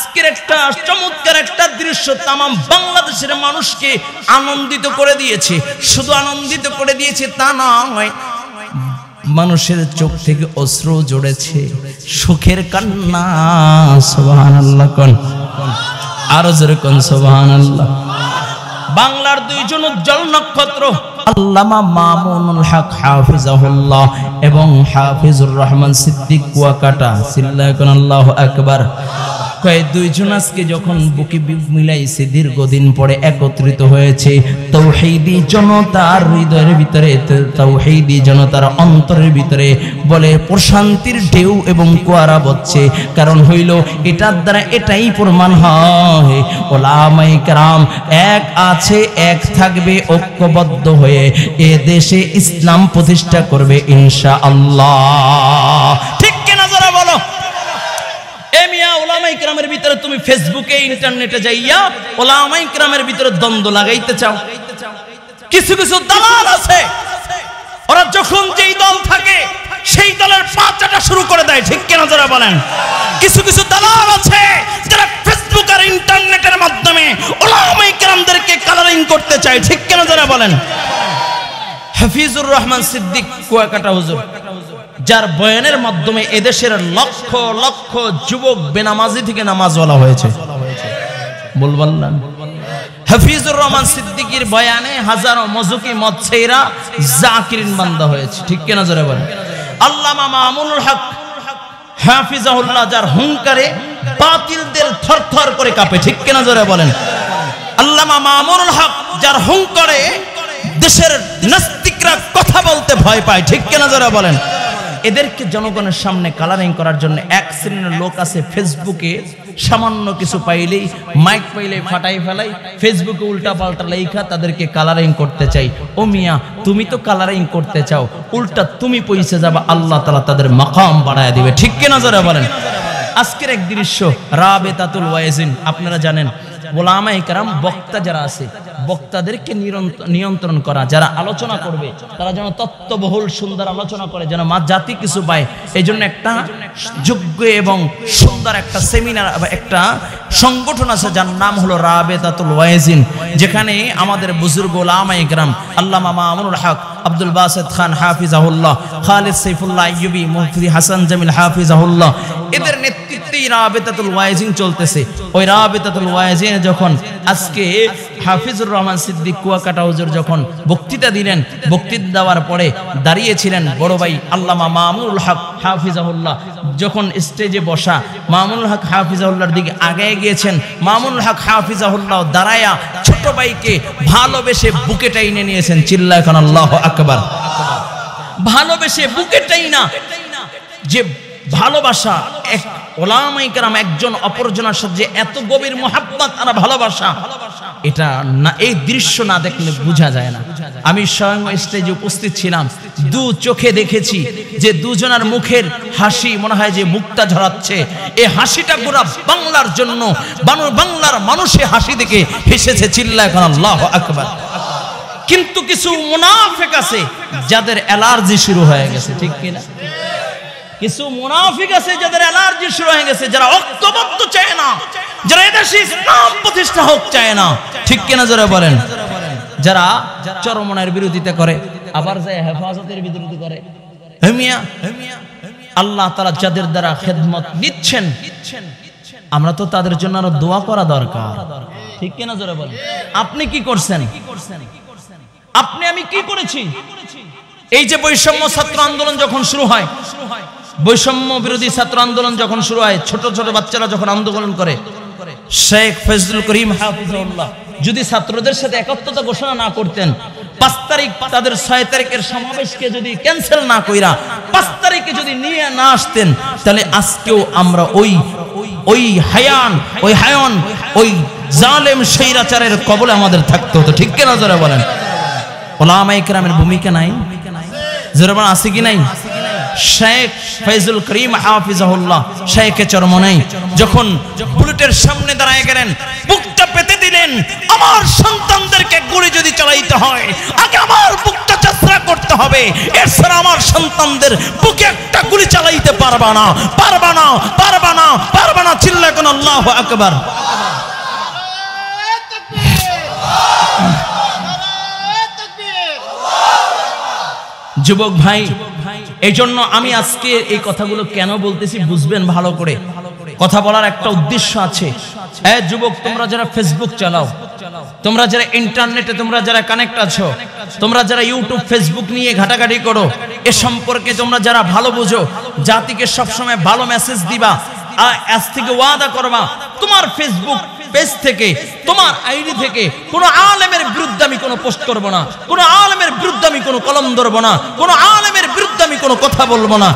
আজকের একটা চমৎকার একটা দৃশ্য তাম বাংলাদেশের মানুষকে আনন্দিত করে দিয়েছে। শুধু আনন্দিত করে দিয়েছে তা নয়, মানুষের চোখ থেকে অশ্রু ঝরেছে, সুখের কান্না। সুবহানাল্লাহ কোন, আরো জোরে কোন সুবহানাল্লাহ। বাংলার দুইজন উজ্জ্বল নক্ষত্র আল্লামা মামুনুল হক হাফিজাহুল্লাহ এবং হাফিজুর রহমান সিদ্দিক কুয়াকাটা, চিল্লায় কোন আল্লাহু আকবার। কয় দুইজন আজকে যখন বুকে বুক মিলাইছে, দীর্ঘদিন পরে একত্রিত হয়েছে, তাওহীদি জনতার হৃদয়ের ভিতরে, তাওহীদি জনতার অন্তরের ভিতরে বলে প্রশান্তির ঢেউ এবং কুয়ারা বচ্ছে। কারণ হইল এটার দ্বারা এটাই প্রমাণ হয় উলামায়ে কেরাম এক আছে, এক থাকবে, ঐক্যবদ্ধ হয়ে এ দেশে ইসলাম প্রতিষ্ঠা করবে ইনশাআল্লাহ। ঠিক কিনা যারা বলো? উলামায়ে কেরামের ভিতরে তুমি ফেসবুকে ইন্টারনেটে যাইয়া উলামায়ে কেরামের ভিতরে দ্বন্দ্ব লাগাইতে চাও। কিছু কিছু দালাল আছে, ওরা যখন যেই দল থাকে সেই দলের পাচাটা শুরু করে দেয়। ঠিক কিনা যারা বলেন? কিছু কিছু দালাল আছে যারা ফেসবুক আর ইন্টারনেটের মাধ্যমে উলামায়ে কেরামদেরকে কালারিং করতে চায়। ঠিক কিনা যারা বলেন? হাফিজুর রহমান সিদ্দিক কুয়াকাটা হুজুর, যার বয়ানের মাধ্যমে এদেশের লক্ষ লক্ষ যুবক বেনামাজি থেকে নামাজওয়ালা হয়েছে, বলবেন না? হাফিজুর রহমান সিদ্দিকীর বয়ানে হাজারো মজুকি মদছেরা জাকিরিন বান্দা হয়েছে। ঠিক কিনা জোরে বলেন? আল্লামা মামুনুল হক হাফিজাহুল্লাহ, যার হুঙ্কারে বাতিলদের থরথর করে কাঁপে। ঠিক কিনা জোরে বলেন? আল্লামা মামুনুল হক, যার হুঙ্কারে দেশের নাস্তিকরা কথা বলতে ভয় পায়। ঠিক কিনা জোরে বলেন? এদেরকে জনগণের সামনে কালারিং করার জন্য এক শ্রেণীর লোক আছে ফেসবুকে সামান্য কিছু পাইলেই, মাইক পাইলেই ফাটাই ফেলাই, ফেসবুকে উল্টা পাল্টা লেখা তাদেরকে কালারিং করতে চাই। ও মিয়া, তুমি তো কালারিং করতে চাও, উল্টা তুমি পৌঁছে যাবা, আল্লাহ তাআলা তাদের মাকাম বাড়ায় দিবে। ঠিক কিনা যারা বলেন? আজকের এক দৃশ্য, রাবেতাতুল ওয়াইজিন, আপনারা জানেন উলামায়ে কেরাম বক্তা যারা আছে, বক্তাদেরকে নিয়ন্ত্রণ করা, যারা আলোচনা করবে তারা যেন তত্ত্ববহুল সুন্দর আলোচনা করে, যেন জাতি কিছু পায়। এই জন্য একটা যোগ্য এবং সুন্দর একটা সেমিনার, একটা সংগঠন আছে যার নাম হলো রাবেতাতুল ওয়াইজিন, যেখানে আমাদের বুজুর্গ উলামায়ে কেরাম আল্লামা মামুনুল হক, আব্দুল বাসিত খান হাফিজাহুল্লাহ, খালিদ সাইফুল্লাহ আইয়ুবী, মুফতি হাসান জামিল হাফিজাহুল্লাহ, এদের নেতৃত্বেই রাবেতাতুল ওয়াইজিন চলতেছে। ওই রাবেতাতুল ওয়াইজিন যখন আজকে হাফিজুর রহমান সিদ্দিক কুয়াকাটা হুজুর যখন বক্তৃতা দিলেন, বক্তৃতা দেওয়ার পরে দাঁড়িয়েছিলেন বড় ভাই আল্লামা মামুনুল হক হাফিজাহুল্লাহ, যখন স্টেজে বসা মামুনুল হক হাফিজাহুল্লাহর দিকে আগায় গিয়েছেন, মামুনুল হক হাফিজাহুল্লাহ দাঁড়ায়া ছোট ভাইকে ভালোবেসে বুকে টাইনে নিয়েছেন। চিল্লায় এখন আল্লাহু আকবার। ভালোবেসে বুকে টাইনা, যে ভালোবাসা, এক উলামায়ে কেরাম একজন অপরজনের সাথে এত গভীর মুহাব্বত আর ভালোবাসা, এটা না, এই দৃশ্য না দেখলে বোঝা যায় না। আমি স্বয়ং স্টেজে উপস্থিত ছিলাম, দু চোখে দেখেছি যে দুজনের মুখের হাসি মনে হয় যে মুক্তা ঝরাচ্ছে। এই হাসিটা পুরো বাংলার জন্য, বাংলার মানুষের হাসি দেখে হেসেছে। চিল্লায় এখন আল্লাহু আকবার। কিন্তু কিছু মুনাফিক আছে যাদের অ্যালার্জি শুরু হয়ে গেছে। ঠিক কিনা? কিছু মুনাফিক আছে যাদের অ্যালার্জি শুরু হয়ে গেছে, যারা ঐক্যবদ্ধ চায় না, যারা এদেশে ইসলাম প্রতিষ্ঠা হোক চায় না। ঠিক কিনা যারা বলেন? যারা চরমনের বিরোধিতা করে, আবার যায় হেফাজতের বিরোধিতা করে। আল্লাহ তাআলা যাদের দ্বারা খেদমত নিচ্ছেন, আমরা তো তাদের জন্য আরো দোয়া করা দরকার। ঠিক কিনা যারা বলেন? আপনি কি করছেন? আপনি আমি কি করেছি? এই যে বৈষম্য ছাত্র আন্দোলন যখন শুরু হয়, বৈষম্য বিরোধী ছাত্র আন্দোলন যখন শুরু হয়, ছোট ছোট বাচ্চারা যখন আন্দোলন করে, শেখ ফজলুল করিম হাফিজাহুল্লাহ যদি ছাত্রদের সাথে একত্রতা ঘোষণা না করতেন, 5 তারিখ তাদের 6 তারিখের সমাবেশকে যদি ক্যান্সেল না কইরা 5 তারিখে যদি নিয়ে না আসতেন, তাহলে আজকেও আমরা ওই হায়ান ওই জালেম স্বৈরাচারের কবলে আমাদের থাকতে হতো। ঠিক কিনা যারা বলেন? উলামায়ে কেরামের ভূমিকা নাই? যারা আছে কি নাই? শেখ ফয়জুল করিম হাফিজাহুল্লাহ, শেখে চরমনাই যখন বুলেটের সামনে দাঁড়ায় গেলেন, বুকটা পেতে দিলেন, আমার সন্তানদেরকে গুলি যদি চালাইতে হয় আগে আমার বুকটা যাত্রা করতে হবে। এর ছাড়া আমার সন্তানদের বুকে একটা গুলি চালাইতে পারবা না, পারবা না, পারবা না, পারবা না। চিল্লায় কোন আল্লাহু আকবার। যুবক ভাই, এই জন্য আমি আজকে এই কথাগুলো কেন বলতেছি বুঝবেন ভালো করে। কথা বলার একটা উদ্দেশ্য আছে। যুবক, তোমরা যারা ফেসবুক চালাও, তোমরা যারা ইন্টারনেটে তোমরা যারা কানেক্ট আছো, তোমরা যারা ইউটিউব ফেসবুক নিয়ে ঘাটাঘাটি করো, এ সম্পর্কে তোমরা যারা ভালো বুঝো, জাতিকে সবসময় ভালো মেসেজ দিবা, আজ থেকে ওয়াদা করবা তোমার ফেসবুক পেজ থেকে, তোমার আইডি থেকে কোন আলেমের বিরুদ্ধে আমি কোনো পোস্ট করব না, কোন আলেমের বিরুদ্ধে আমি কোনো কলম ধরব না, কোন আলেমের বিরুদ্ধে আমি কোনো কথা বলবো না।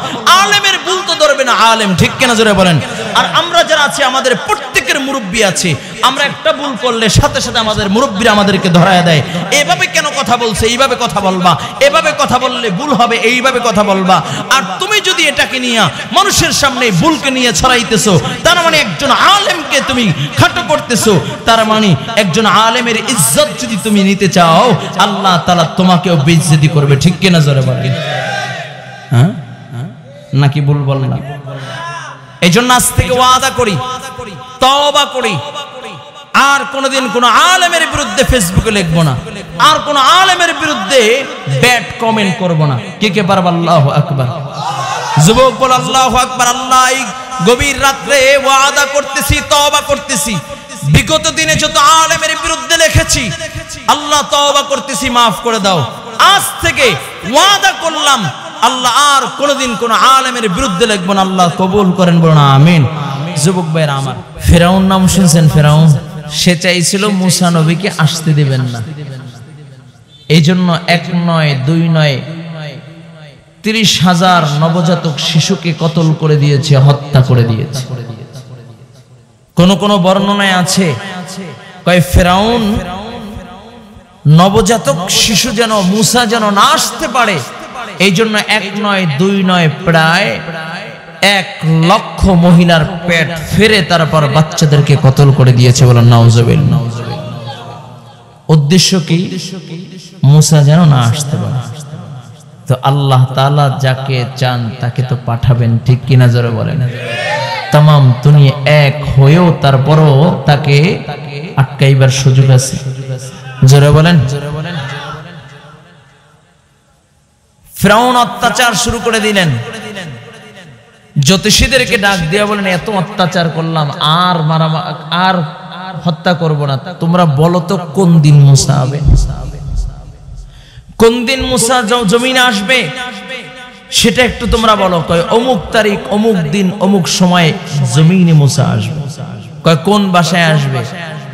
আলেমের ভুল তো ধরবে না আলেম, ঠিক কিনা জোরে বলেন। আর আমরা যারা আছি, আমাদের প্রত্যেকের মুরব্বী আছে, আমরা একটা ভুল করলে সাথে সাথে আমাদের মুরব্বীরা আমাদেরকে ধরায় দেয়, এভাবে কেন কথা বলছে, এইভাবে কথা বলবা, এভাবে কথা বললে ভুল হবে, এইভাবে কথা বলবা। আর তুমি যদি এটাকে নিয়ে মানুষের সামনে ভুলকে নিয়ে ছড়াইতেছো, তার মানে একজন আলেমকে তুমি খাটো করতেছো, তার মানে একজন আলেমের ইজ্জত যদি তুমি নিতে চাও, আল্লাহ তাআলা তোমাকেও বেইজ্জতি করবে, ঠিক কিনা জোরে বলেন। হ্যাঁ নাকি ভুল বললাম? এই জন্য আজ থেকে ওয়াদা করি, তওবা করি, আর কোনোদিন কোন আলেমের বিরুদ্ধে ফেসবুকে লিখবো না, আর কোন আলেমের বিরুদ্ধে ব্যাড কমেন্ট করব না। কে পারবে? আল্লাহু আকবার। যুবক বল আল্লাহু আকবার। আল্লাহ, গভীর রাত্রে ওয়াদা করতেছি, তওবা করতেছি, বিগত দিনে যত আলেমের বিরুদ্ধে লিখেছি, আল্লাহ তওবা করতেছি, maaf করে দাও। আজ থেকে ওয়াদা করলাম, আল্লাহ আর কোনোদিন কোন আলেমের বিরুদ্ধে লিখব না। আল্লাহ কবুল করেন, বলুন আমিন। যুবক ভাইরা আমার, ফেরাউন নাম শুনছেন? ফেরাউন, সে চাইছিল মুসা নবীকে আসতে দিবেন না। এই জন্য 1 নয় 2 নয় 30,000 নবজাতক শিশুকে কতল করে দিয়েছে, হত্যা করে দিয়েছে। কোন কোন বর্ণনায় আছে, কয় ফেরাউন নবজাতক শিশু যেন, মুসা যেন না আসতে পারে, এই জন্য 1 নয় 2 নয় প্রায় 1 লক্ষ মহিলার পেট ফেরে তারপর বাচ্চাদেরকে কতল করে দিয়েছে। বলেন নাউজুবিল্লাহ। উদ্দেশ্য কি? মুসা যেন না আসতে পারে। তো আল্লাহ তাআলা যাকে চান তাকে তো পাঠাবেন, ঠিক কিনা জোরে বলেন। তাম দুনিয়া এক হয়েও তারপরও তাকে আটকাইবার সুযোগ আছে, জোরে বলেন। ফিরআউন অত্যাচার শুরু করে দিলেন, জ্যোতিষীদেরকে ডাক দিয়া বলেন, এত অত্যাচার করলাম, আর হত্যা করব না, তোমরা বলো তো কোন দিন মুসা হবে, কোন দিন মুসা জমিনে আসবে, সেটা একটু তোমরা বলো। কয় অমুক তারিখ, অমুক দিন, অমুক সময় জমিনে মুসা আসবে। কয় কোন বাসায় আসবে?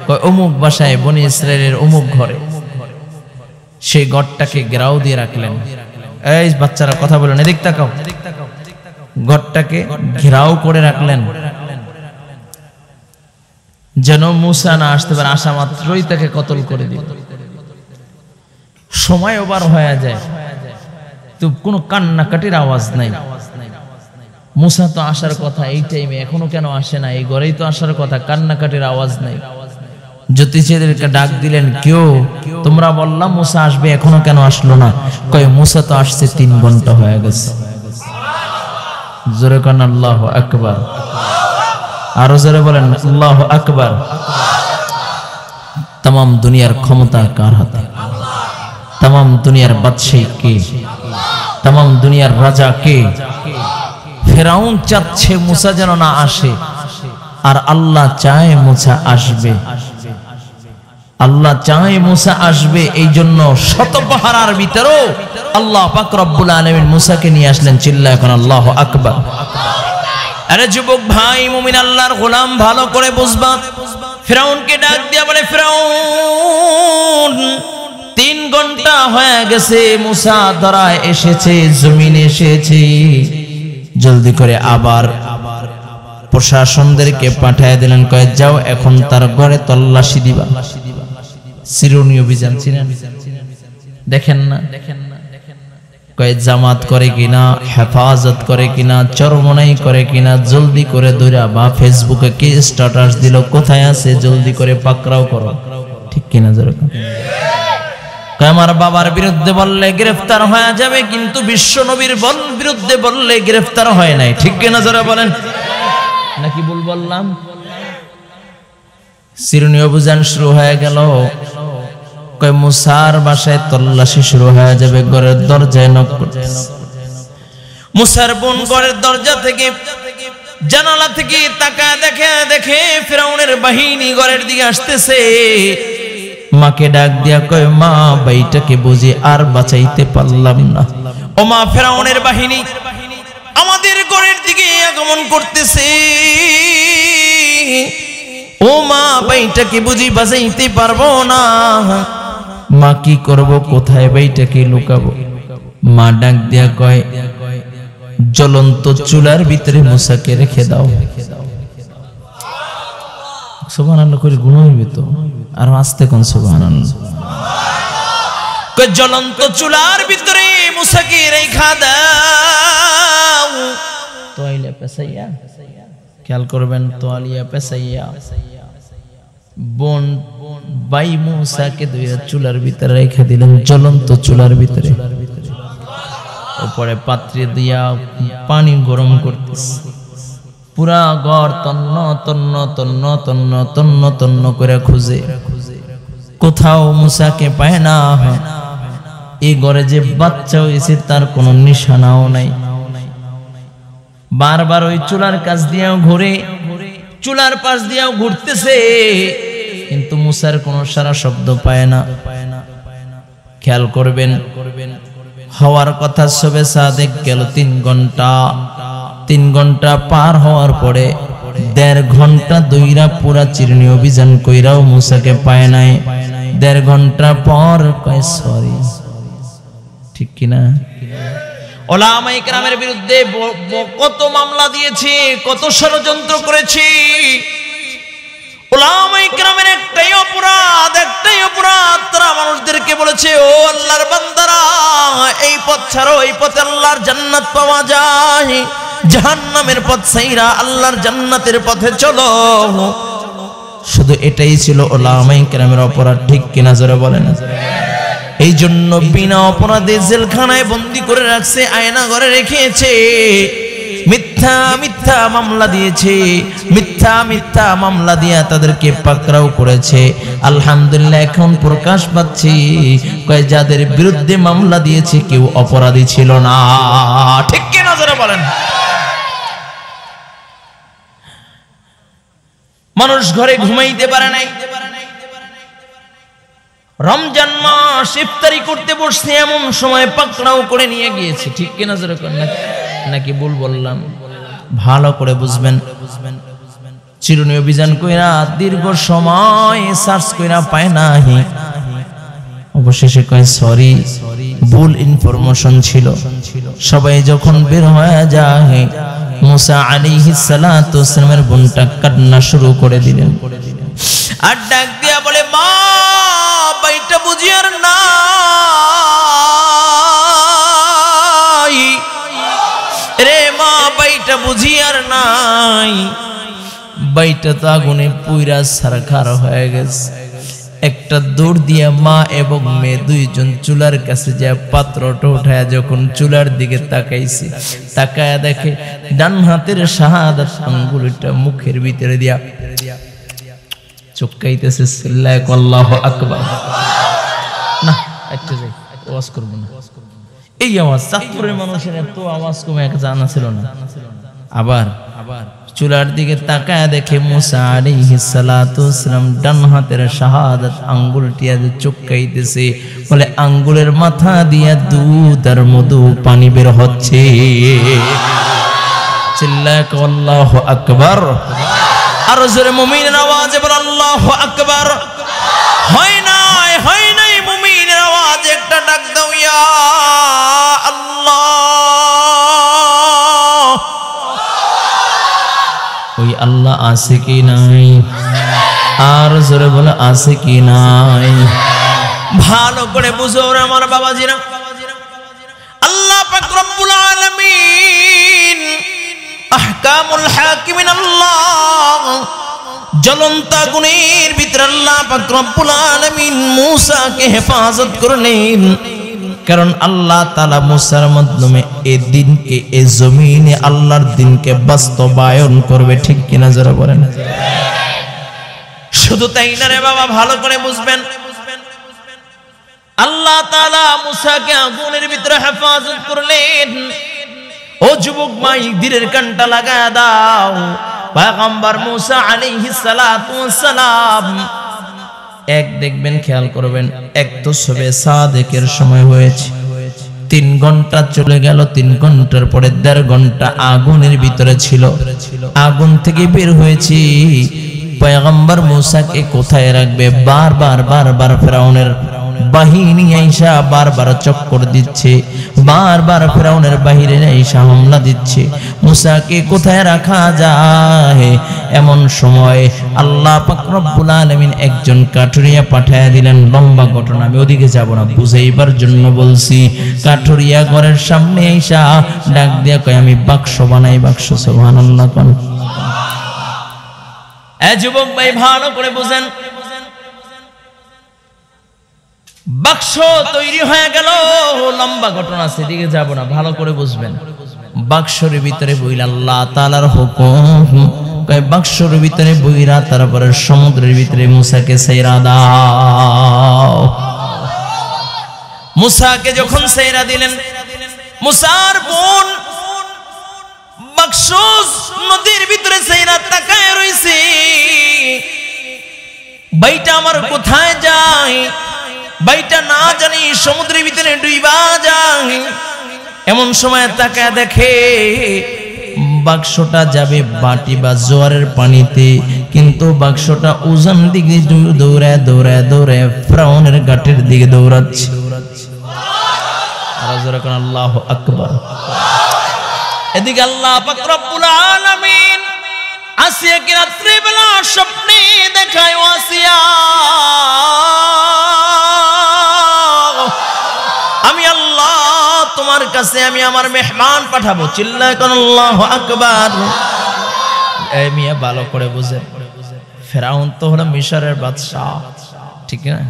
কয় অমুক বাসায়, বনি ইসরাইলের অমুক ঘরে। সেই ঘরটাকে ঘেরাও দিয়ে রাখলেন। এই বাচ্চারা কথা বলেন, এদিক তাকাও। ঘরটাকে ঘেরাও করে রাখলেন যেন মুসা না আসতে পারে, আসা মাত্রই তাকে কতল করে দিল। সময় ওভার হয়ে যায়, তো কোনো কান্নাকাটির আওয়াজ নাই। মুসা তো আসার কথা এই টাইমে, এখনো কেন আসে না? এই ঘরেই তো আসার কথা, কান্নাকাটির আওয়াজ নাই। জ্যোতিষীদেরকে ডাক দিলেন, কেউ তোমরা বললাম মুসা আসবে, এখনো কেন আসলো না? কয় মুসা তো আসছে 3 ঘন্টা হয়ে গেছে। জোরে কান আল্লাহু আকবার। আরো জোরে বলেন আল্লাহু আকবার। तमाम দুনিয়ার ক্ষমতা কার হাতে? तमाम দুনিয়ার বাদশাহ কে? तमाम দুনিয়ার রাজা কে? ফেরাউন চাচ্ছে মুসা যেন না আসে, আর আল্লাহ চায় মুসা আসবে। আল্লাহ চায় মুসা আসবে, এই জন্য শত পাহারার ভিতরেও আল্লাহ পাক রব্বুল আলামিন মুসাকে নিয়ে আসলেন। চিল্লায় এখন আল্লাহু আকবার। আরে যুবক ভাই, মুমিন আল্লাহর গোলাম, ভালো করে বুঝবা। ফিরআউনকে ডাক দিয়া বলে, ফিরআউন 3 ঘন্টা হয়ে গেছে, মুসা ধরায় এসেছে, জমিনে এসেছে, জলদি করে আবার প্রশাসনদেরকে পাঠিয়ে দিলেন। কয়ে যাও, এখন তার ঘরে তল্লাশি দিবা। সিরুনি অভিযান চিনেন? দেখেন না? কয়ে জামাত করে কিনা, হেফাজত করে কিনা, চরমনাই করে কিনা, জলদি করে দৌড়া বা ফেসবুকে কি স্ট্যাটাস দিল, কোথায় আছে, জলদি করে পাকড়াও করো, ঠিক কিনা? আমার বাবার বিরুদ্ধে বললে গ্রেফতার হয়ে যাবে, কিন্তু বিশ্ব নবীর বিরুদ্ধে বললে গ্রেফতার হয় নাই। ঠিক কিনা যারা বলেন, নাকি ভুল বললাম? সিরুনি অভিযান শুরু হয়ে গেল। কয় মুসার বাসায় তল্লাশি শুরু হয়ে যাবে, ঘরের দরজায় নক করতে। মুসার বোন ঘরের দরজা থেকে জানালা থেকে তাকায় দেখে ফিরাউনের বাহিনী ঘরের দিকে আসতেছে। মাকে ডাক দিয়া কয়, মা বাইটাকে বুঝি আর বাঁচাইতে পারলাম না। ও মা, ফিরাউনের বাহিনী আমাদের ঘরের দিকে আগমন করতেছে। ও মা, বাইটাকে বুঝি বাঁচাইতে পারবো না। মা কি করব, কোথায় বাইটাকে লুকাবো? মা ডাক দিয়া কয়, জ্বলন্ত চুলার ভিতরে মুসাকে রেখে দাও। সুবহানাল্লাহ করে গুণ হইবে তো, আর আস্তে কোন সুবহানাল্লাহ। জ্বলন্ত চুলার ভিতরে মুসাকে রেখা দাও। তোয়ালিয়া পেছাইয়া, খেয়াল করবেন, তোয়ালিয়া পেছাইয়া বোন ভাই মুসাকে দুইয়া চুলার ভিতরে রেখে দিলেন, জ্বলন্ত চুলার ভিতরে। উপরে পাত্রে দিয়া পানি গরম করতেছে। পুরা ঘর তন্ন তন্ন তন্ন তন্ন তন্ন তন্ন করে খুঁজে, কোথাও মুসাকে পায় না। এই ঘরে যে বাচ্চা হয়েছে তার কোনো নিশানাও নাই। বারবার ওই চুলার কাছ দিয়েও ঘুরে, চুলার পাশ দিয়েও ঘুরতেছে, কিন্তু মুসার কোনো সারা শব্দ পায় না। খেয়াল করবেন, হওয়ার কথা সবে সাদেক গেল 3 ঘন্টা। 3 ঘন্টা পার হওয়ার পরে 1.5 ঘন্টা দইরা পুরা চিরুনি অভিযান কইরাও মুসাকে পায় নাই। 1.5 ঘন্টা পর কয় সরি। ঠিক কিনা? ওলামায়ে কেরামের বিরুদ্ধে কত মামলা দিয়েছে, কত ষড়যন্ত্র করেছে। ওলামায়ে কেরামের একটাই অপরাধ, তারা মানুষদেরকে বলেছে, ও আল্লাহর বান্দারা, এই পথ ছাড়ো, এই পথে আল্লাহর জান্নাত পাওয়া যায়। জাহান্নামের পথ ছাইরা আল্লাহর জান্নাতের পথে চলো। শুধু এটাই ছিল ওলামায়ে কেরামের অপরাধ। ঠিক কিনা জোরে বলেন? এই জন্য বিনা অপরাধে জেলখানায় বন্দী করে রাখছে, আয়না ঘরে রেখেছে, মিথ্যা মিথ্যা মামলা দিয়েছে, মিথ্যা মামলা দিয়া তাদেরকে পাকড়াও করেছে। আলহামদুলিল্লাহ এখন প্রকাশ পাচ্ছে, কয় যাদের বিরুদ্ধে মামলা দিয়েছে কেউ অপরাধী ছিল না। ঠিক কি না যারা বলেন? মানুষ ঘরে ঘুমাইতে পারে নাই, রমজান মাস ইফতারি করতে বসছে, এমন সময় পাকড়াও করে নিয়ে গিয়েছে। ঠিক কিনা যারা নাকি ভুল বললাম? ভালো করে বুঝবেন। চিরুনি অভিযান কইরা দীর্ঘ সময় সার্চ কইরা পায় নাই। অবশেষে কয় সরি, ভুল ইনফরমেশন ছিল। সবাই যখন বের হয়ে যায়, মুসা আলাইহিস সালাতু ওয়াসসালামের বোনটা কান্না শুরু করে দিলেন। আর ডাক দিয়া বলে, মা বাইটা বুঝি আর নাই রে, মা বাইটা বুঝি আর নাই। বাইটা তো আগুনে পুইরা ছারখার হয়ে গেছে। একটা দৌড় দিয়া মা এবং মেয়ে দুইজন চুলার কাছে যায়, পাত্রটা উঠায় যখন চুলার দিকে তাকাইছে, তাকায়া দেখে ডান হাতের শাহাদাত আঙ্গুলটা মুখের ভিতরে দিয়া চুপকাইতেছে। সিল্লায় আল্লাহু আকবার। না একটা যাই, ওয়াজ করব না। এই আওয়াজ চাঁদপুরের মানুষের এত আওয়াজ কমে এক জানা ছিল না। আবার চুলার দিকে তাকায় দেখে মুসা আলাইহিস সালাতু ওয়াসসালাম ডান হাতের শাহাদাত আঙ্গুলটি চুপকাইতেছে। বলে আঙ্গুলের মাথা দিয়া দুধ আর মধু পানি বের হচ্ছে। চিল্লায় আল্লাহু আকবার। আর জোরে মুমিনের আওয়াজে বল আল্লাহু আকবার। হয় নাই মুমিনের আওয়াজে একটা ডাক দাও, ইয়া আল্লাহ। ওই আল্লাহ আছে কি নাই? আর জোরে বলে আছে কি নাই? ভালো করে বুঝো আমার বাবাজিরা, আল্লাহ পাক রব্বুল আলামিন আহকামুল হাকিমিন আল্লাহ জ্বলন্ত আগুনের ভিতরে আল্লাহ পাক রব্বুল আলামিন মূসাকে হেফাজত করলেন। কারণ আল্লাহ তাআলা মূসার মাধ্যমে এই দিনকে, এই জমিনে আল্লাহর দিনকে বাস্তবায়ন করবে। ঠিক কিনা যারা বলেন? শুধু তাই না রে বাবা, ভালো করে বুঝবেন, আল্লাহ তাআলা মূসাকে আগুনের ভিতরে হেফাজত করলেন। ও যুবক ভাই, দিনের কানটা লাগায়া দাও। পয়গম্বর মূসা আলাইহিস সালাতু ওয়াস সালাম এক দেখবেন, খেয়াল করবেন, এক তো সবে সাদেকের সময় হয়েছে, 3 ঘন্টা চলে গেল। 3 ঘন্টার পরে 1.5 ঘন্টা আগুনের ভিতরে ছিল। আগুন থেকে বের হয়েছি, পয়গম্বর মূসাকে কোথায় রাখবে? বারবার ফিরাউনের বাহিনী আইসা বারবার চক্কর দিচ্ছে, বারবার ফিরাউনের বাহিরে আইসা হামলা দিচ্ছে। মূসাকে কোথায় রাখা যায়? এমন সময় আল্লাহ পাক রব্বুল আলামিন একজন কাঠুরিয়া পাঠায়া দিলেন। লম্বা ঘটনা, আমি ওদিকে যাব না, বুঝাইবার জন্য বলছি। কাঠুরিয়া ঘরের সামনে আইসা ডাক দিয়া কয়, আমি বাক্স বানাই, বাক্স। সুবহানাল্লাহ। কোন এ যুবক ভাই, ভালো করে বুঝেন, বাক্স তৈরি হয়ে গেল। লম্বা ঘটনা, সেদিকে যাব না, ভালো করে বুঝবেন। বাক্সের ভিতরে বইলা আল্লাহ তাআলার হুকুম, কয় বাক্সের ভিতরে বইরা তারপরে সমুদ্রের ভিতরে মূসাকে ছাইরা দাও। মূসাকে যখন ছাইরা দিলেন, মূসার বোন বাক্স নদীর ভিতরে ছাইরা তাকায় রইছে, বাইটা আমার কোথায় যায়? বাইটা না জানি সমুদ্রের ভিতরে ডুইবা যায়। এমন সময় তাকায় দেখে বাক্সটা যাবে বাটি বা জোয়ারের পানিতে, কিন্তু বাক্সটা উজান দিকে দৌড়ায় ফিরাউনের ঘাটের দিকে দৌড়াচ্ছে। আল্লাহু আকবার। এদিকে আল্লাহ পাক রব্বুল আলামিন আসিয়াকে রাত্রিবেলা স্বপ্নে দেখায়, আসিয়া, আমি আল্লাহ তোমার কাছে আমি আমার মেহমান পাঠাবো। চিল্লায় কোন আল্লাহু আকবার। এই মিয়া ভালো করে বুঝেন, ফিরাউন তো হলো মিশরের বাদশা, ঠিক না?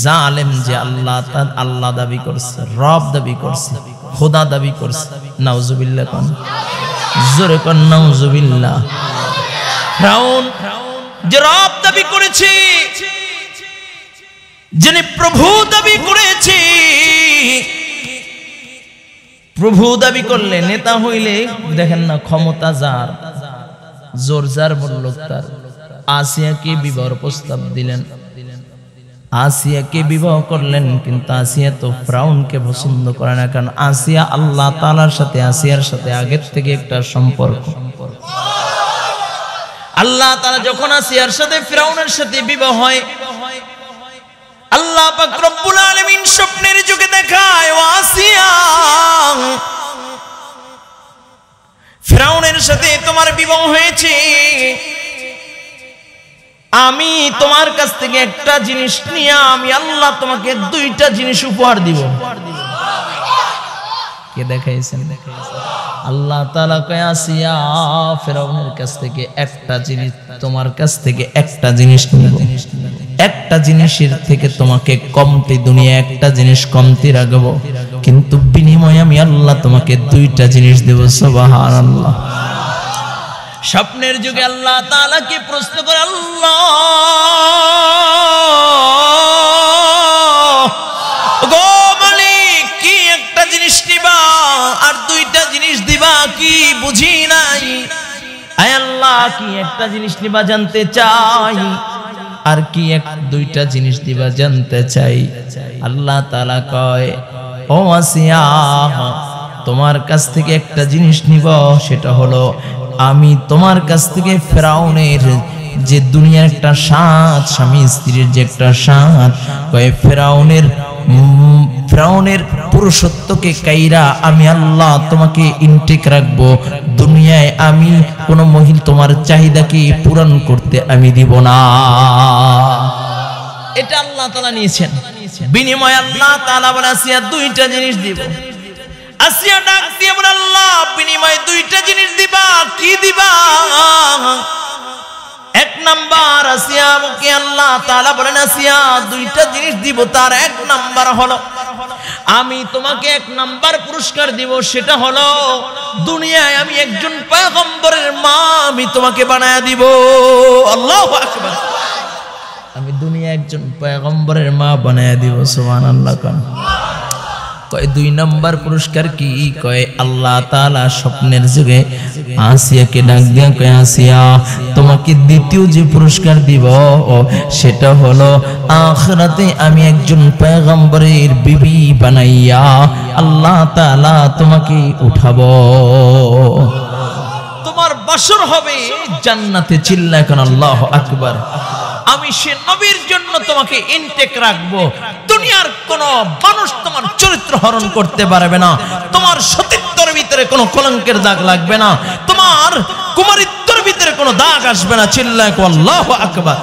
জালেম, যে আল্লাহ দাবি করছে, রব দাবি করছে, খোদা দাবি করছে। নাউজুবিল্লাহ। কোন জোরে কোন নাউজুবিল্লাহ। ফিরাউন যে রব দাবি করেছে, যিনি প্রভু দাবি করেছে, প্রভু দাবি করলে, নেতা হইলে দেখেন না ক্ষমতা যার, জোর যার, বলল তার। আসিয়াকে বিবাহের প্রস্তাব দিলেন, আসিয়াকে বিবাহ করলেন, কিন্তু আসিয়া তো ফিরাউনকে পছন্দ করে না। কারণ আসিয়া আল্লাহ তাআলার সাথে, আসিয়ার সাথে আগের থেকে একটা সম্পর্ক। আল্লাহ তাআলা যখন আসিয়ার সাথে ফিরাউনের সাথে বিবাহ হয়, আল্লাহ পাক রব্বুল আলামিন স্বপ্নের যুগে দেখায়, ও আসিয়া, ফিরাউনের সাথে তোমার বিবাহ হয়েছে, আমি তোমার কাছ থেকে একটা জিনিস নিয়ে আমি আল্লাহ তোমাকে 2টা জিনিস উপহার দিব। কে দেখাইছেন? আল্লাহ তাআলা কয়, আসিয়া, ফিরাউনের কাছ থেকে একটা জিনিস, তোমার কাছ থেকে একটা জিনিস নিব। একটা জিনিসের থেকে তোমাকে কমতি, দুনিয়া একটা জিনিস কমতি রাখবো, কিন্তু বিনিময়ে আমি আল্লাহ তোমাকে 2টা জিনিস দেব। সুবহানাল্লাহ। স্বপ্নের যুগে আল্লাহ তাআলা কি প্রশ্ন করে, আল্লাহ গো মালিক, কি একটা জিনিস নিবা আর 2টা জিনিস দিবা, কি বুঝি নাই। আয় আল্লাহ, কি একটা জিনিস নিবা জানতে চাই, আর কি 2টা জিনিস দিবা জানতে চাই। আল্লাহ তাআলা কয়, ও আসিয়া, তোমার কাছ থেকে একটা জিনিস নিব, সেটা হলো আমি তোমার কাছ থেকে ফিরাউনের যে দুনিয়ার একটা সাথ, স্বামী স্ত্রীর যে একটা সাথ, কয় ফিরাউনের পুরুষত্বকে কাইরা আমি আল্লাহ তোমাকে ইনটেক রাখবো। দুনিয়ায় আমি কোন মহিলা তোমার চাহিদাকে পূরণ করতে আমি দিব না। এটা আল্লাহ তাআলা নিয়েছেন। বিনিময়ে আল্লাহ তাআলা বলে, আসিয়া 2টা জিনিস দিব। আসিয়া ডাক দিয়ে বলে, আল্লাহ বিনিময়ে 2টা জিনিস দিবা, কি দিবা? এক নাম্বার আসিয়াকে আল্লাহ তাআলা বলেন, আসিয়া দুইটা জিনিস দিব, তার এক নাম্বার হলো আমি তোমাকে এক নাম্বার পুরস্কার দিব, সেটা হলো দুনিয়ায় আমি একজন পয়গম্বরের মা আমি তোমাকে বানায়া দিব। আল্লাহু আকবার। আমি দুনিয়ায় একজন পয়গম্বরের মা বানায়া দিব। সুবহানাল্লাহ। কয় দুই নাম্বার পুরস্কার কি? কয় আল্লাহ তাআলা স্বপ্নের যুগে আসিয়াকে ডাক দিয়া কয়, আসিয়া তোমাকে দ্বিতীয় যে পুরস্কার দিব সেটা হলো আখিরাতে আমি একজন পয়গম্বরের বিবি বানাইয়া আল্লাহ তাআলা তোমাকে উঠাবো, তোমার বাসর হবে জান্নাতে। চিল্লায় কোন আল্লাহু আকবার। আমি সে নবীর জন্য তোমাকে ইনটেক রাখবো। দুনিয়ার কোন মানুষ তোমার চরিত্র হরণ করতে পারবে না, তোমার সতীত্বের ভিতরে কোনো কলঙ্কের দাগ লাগবে না, তোমার কুমারিত্বের ভিতরে কোনো দাগ আসবে না। চিল্লায় কো আল্লাহু আকবার।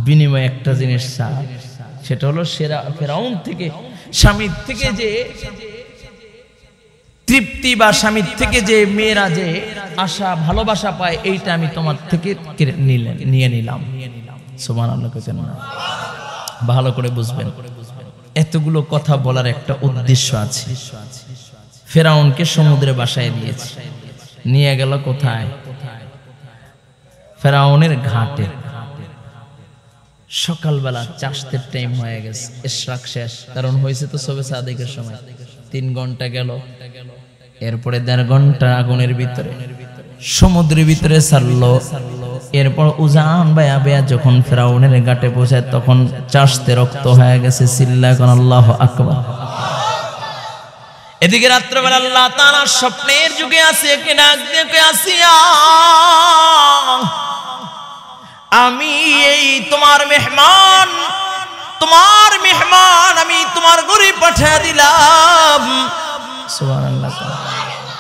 বিনিময়ে একটা জিনিস চাই, সেটা হলো ফেরাউন থেকে স্বামীর থেকে যে তৃপ্তি বা স্বামীর থেকে যে মেয়েরা যে আশা ভালোবাসা পায়, এইটা আমি তোমার থেকে নিয়ে নিলাম। সুবহানাল্লাহ। ভালো করে বুঝবেন, এতগুলো কথা বলার একটা উদ্দেশ্য আছে। ফেরাউনকে সমুদ্রে বাসায় দিয়েছে, নিয়ে গেল কোথায়? ফেরাউনের ঘাটে। সকালবেলা চাষের টাইম হয়ে গেছে, ইশরাক শেষ, কারণ হয়েছে তো সবে সাদেকের সময়। 3 ঘন্টা গেল, এরপরে 1.5 ঘন্টা আগুনের ভিতরে সমুদ্রের ভিতরে ছাড়লো। এরপর উজান বায়া বায়া যখন ফেরাউনের ঘাটে পৌঁছায় তখন চাষতে রক্ত হয়ে গেছে। চিল্লায় কোন আল্লাহু আকবার। এদিকে রাত্রবেলা আল্লাহ তাআলা স্বপ্নের যুগে আসিয়াকে ডাক দিয়ে কয়, আসিয়া আমি এই তোমার মেহমান আমি তোমার ঘরে পাঠিয়ে দিলাম। সুবহানাল্লাহ।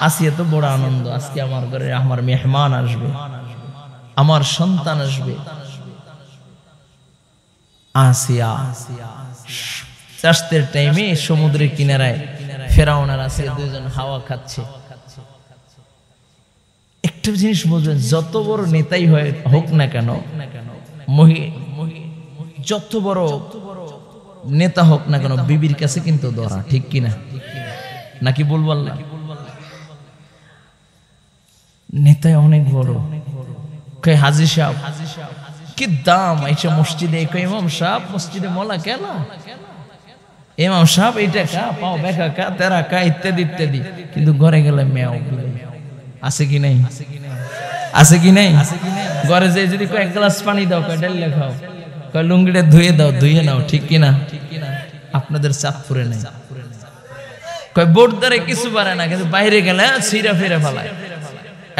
আসিয়া তো বড় আনন্দ, আজকে আমার ঘরে আমার মেহমান আসবে, আমার সন্তান আসবে। আসিয়া চাষের টাইমে সমুদ্রের কিনারায় ফেরাউন আর আসিয়া দুইজন হাওয়া খাচ্ছে। একটা জিনিস বুঝবেন, যত বড় নেতাই হোক না কেন, যত বড় নেতা হোক না কেন, বিবির কাছে কিন্তু ধরা, ঠিক কিনা? নাকি বলবো আল্লাহ? নেতায় অনেক বড়। কই হাজী সাহেব কি দাম এইসব মসজিদে? কই ইমাম সাহেব মসজিদে মোলা কেন? ইমাম সাহেব এইটা কা পাও বেকা কা তেরা কা ইত্যাদি ইত্যাদি। কিন্তু ঘরে গেলে মেয়াও আছে কি নাই? আছে কি নাই? ঘরে যে যদি কয়েক গ্লাস পানি দাও, কয় ডাল খাও, কয় লুঙ্গিটা ধুয়ে দাও, ধুয়ে নাও, ঠিক কিনা? আপনাদের চাঁদপুরে নেই। কয় বোর্ডদারে কিছু পারে না, কিন্তু বাইরে গেলে ছিঁড়া ফিরে ফেলায়।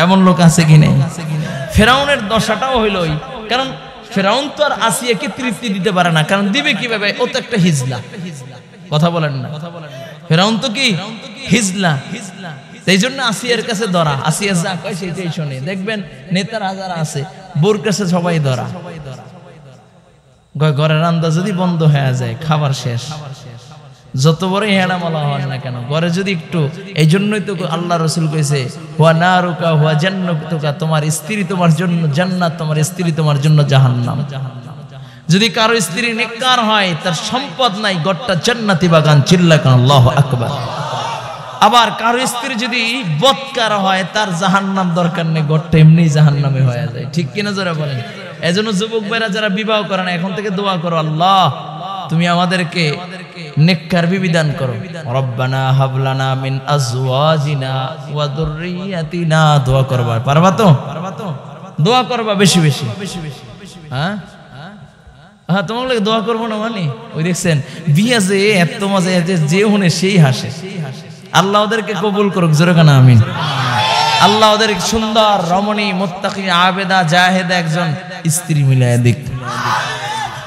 এমন লোক আছে কি নেই? ফেরাউনের দশাটাও হইল, কারণ ফেরাউন তো আর আসিয়াকে তৃপ্তি দিতে পারে না, কারণ দিবে কিভাবে? ও তো একটা হিজলা। কথা বলেন না? ফেরাউন তো কি হিজলা। সেই জন্য আসিয়ার কাছে ধরা। আসিয়া যা কয় সেইটাই শোনে। দেখবেন নেতারা যারা আছে বোর কাছে সবাই ধরা। ঘরের রান্না যদি বন্ধ হয়ে যায়, খাবার শেষ। যত বড় হেড়ামালা হয় না কেন, ঘরে যদি একটু, এই জন্যই তো আল্লাহ রাসূল কইছে, হুয়া নারুকা হুয়া জান্নাতুকা, তোমার স্ত্রী তোমার জন্য জান্নাত, তোমার স্ত্রী তোমার জন্য জাহান্নাম। যদি কারো স্ত্রী নেককার হয়, তার সম্পদ নাই, ঘরটা জান্নাতি বাগান। চিল্লায় আল্লাহু আকবার। আবার কারো স্ত্রী যদি বদকার হয়, তার জাহান্নাম দরকার নেই, ঘরটা এমনি জাহান্নামে হয়ে যায়। ঠিক কিনা যারা বলেন? এজন্য যুবক ভাইরা যারা বিবাহ করে না, এখন থেকে দোয়া করো, আল্লাহ তুমি আমাদেরকে নেককার বিবি দান করো। রব্বানা হাবলানা মিন আজওয়াজিনা ওয়া যুররিয়াতিনা। দোয়া করবা, পারবা তো? দোয়া করবা বেশি বেশি। হ্যাঁ হ্যাঁ, তোমার লাগে দোয়া করবো না মানে? ওই দেখছেন বিয়া যে এত মজা, যে শুনে সেই হাসে। আল্লাহ ওদেরকে কবুল করুক, জোরে কানা আমিন। আল্লাহ ওদের সুন্দর রমণী মুত্তাকি আবেদা জাহেদা একজন স্ত্রী মিলায় দিক।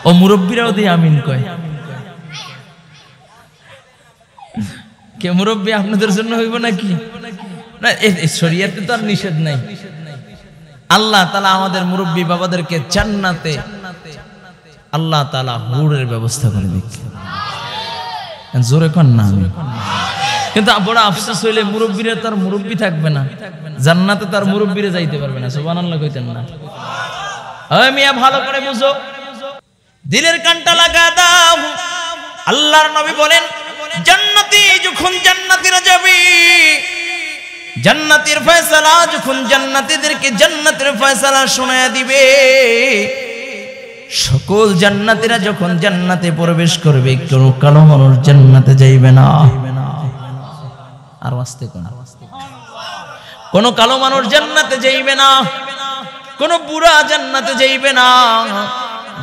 ও মুরব্বীরাও দিয়ে আমিন কয়। কে মুরব্বী আপনাদের জন্য হইব নাকি? না, শরীয়তে তো আর নিষেধ নাই। আল্লাহ তাআলা আমাদের মুরব্বী বাবাদেরকে জান্নাতে আল্লাহ তাআলা হুরের ব্যবস্থা করে দিক। জোরে কন না। কিন্তু বড় আফসোস হইলে মুরব্বীরা তার মুরব্বী থাকবে না, জান্নাতে তার মুরব্বীরা যাইতে পারবে না। সুবহানাল্লাহ কইতেন না? ওই মিয়া ভালো করে বুঝো, দিলের কানটা লাগা দাও। আল্লাহর নবী বলেন জান্নাতি যখন জান্নাতীরা যাবে, জান্নাতের ফয়সালা যখন জান্নাতীদেরকে জান্নাতের ফয়সালা শোনায়া দিবে, সকল জান্নাতীরা যখন জান্নাতে প্রবেশ করবে, কোনো কালো মানুষ জান্নাতে যাইবে না। আর আস্তে কোনো কালো মানুষ জান্নাতে যাইবে না, কোন বুড়া জান্নাতে যাইবে না,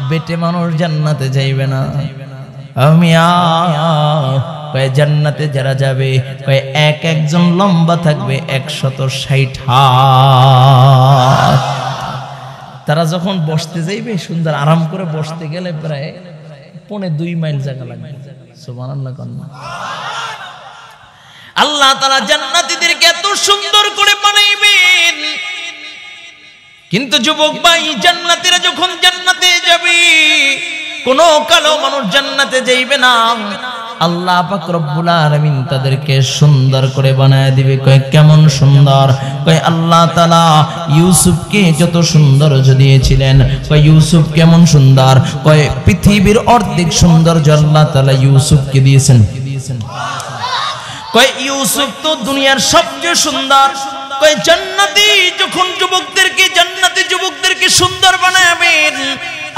বেটে মানুষ জান্নাতে যাইবে না। আমিয়া কয় জান্নাতে যারা যাবে কয় এক একজন লম্বা থাকবে 160 হাত। তারা যখন বসতে যাইবে, সুন্দর আরাম করে বসতে গেলে প্রায় 2.5 মাইল জায়গা লাগবে। সুবহানাল্লাহ। আল্লাহ তাআলা জান্নাতীদেরকে এত সুন্দর করে বানাইবেন, কিন্তু যুবক ভাই জান্নাতীরা যখন জান্নাতে যাবে, কোন কালো মানুষ জান্নাতে যাইবে না। আল্লাহ পাক রব্বুল আলামিন তাদেরকে সুন্দর করে বানায় দিবে। কয় কেমন সুন্দর? কয় আল্লাহ তাআলা ইউসুফকে যত সৌন্দর্য দিয়েছিলেন, কয় ইউসুফ কেমন সুন্দর? কয় পৃথিবীর অর্ধেক সৌন্দর্য আল্লাহ তাআলা ইউসুফকে দিয়েছেন। কয় ইউসুফ তো দুনিয়ার সবচেয়ে সুন্দর। কয় জান্নাতি যখন যুবকদেরকে জান্নাতি যুবকদেরকে সুন্দর বানাবেন,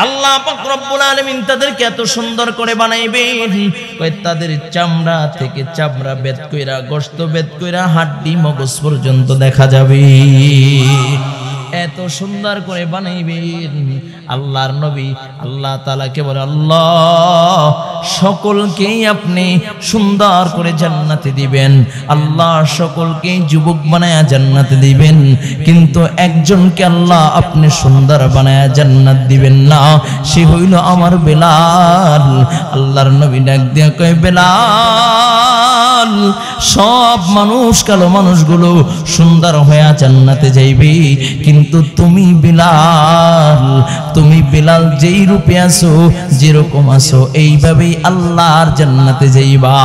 আল্লাহ পাক রব্বুল আলামিন তাদেরকে এত সুন্দর করে বানাইবেন, কয় তাদের চামড়া থেকে চামড়া বেদ কইরা, গোশত বেদ কইরা, হাড্ডি মগজ পর্যন্ত দেখা যাবে। এত সুন্দর করে বানাইবেন। আল্লাহর নবী আল্লাহ তাআলাকে বলে, আল্লাহ সকলকেই আপনি সুন্দর করে জান্নাতে দিবেন, আল্লাহ সকলকেই যুবক বানায়া জান্নাতে দিবেন, কিন্তু একজনকে আল্লাহ আপনি সুন্দর বানায়া জান্নাত দিবেন না, সে হইল আমার বেলাল। আল্লাহর নবী ডাক দিয়া কয়, বেলাল সব মানুষ, কালো মানুষগুলো সুন্দর হয়ে জান্নাতে যাইবে, কিন্তু তুমি বেলাল, তুমি বেলাল যেই রূপে আছো, যেরকম আছো, এইভাবেই আল্লাহর জান্নাতে যাইবা।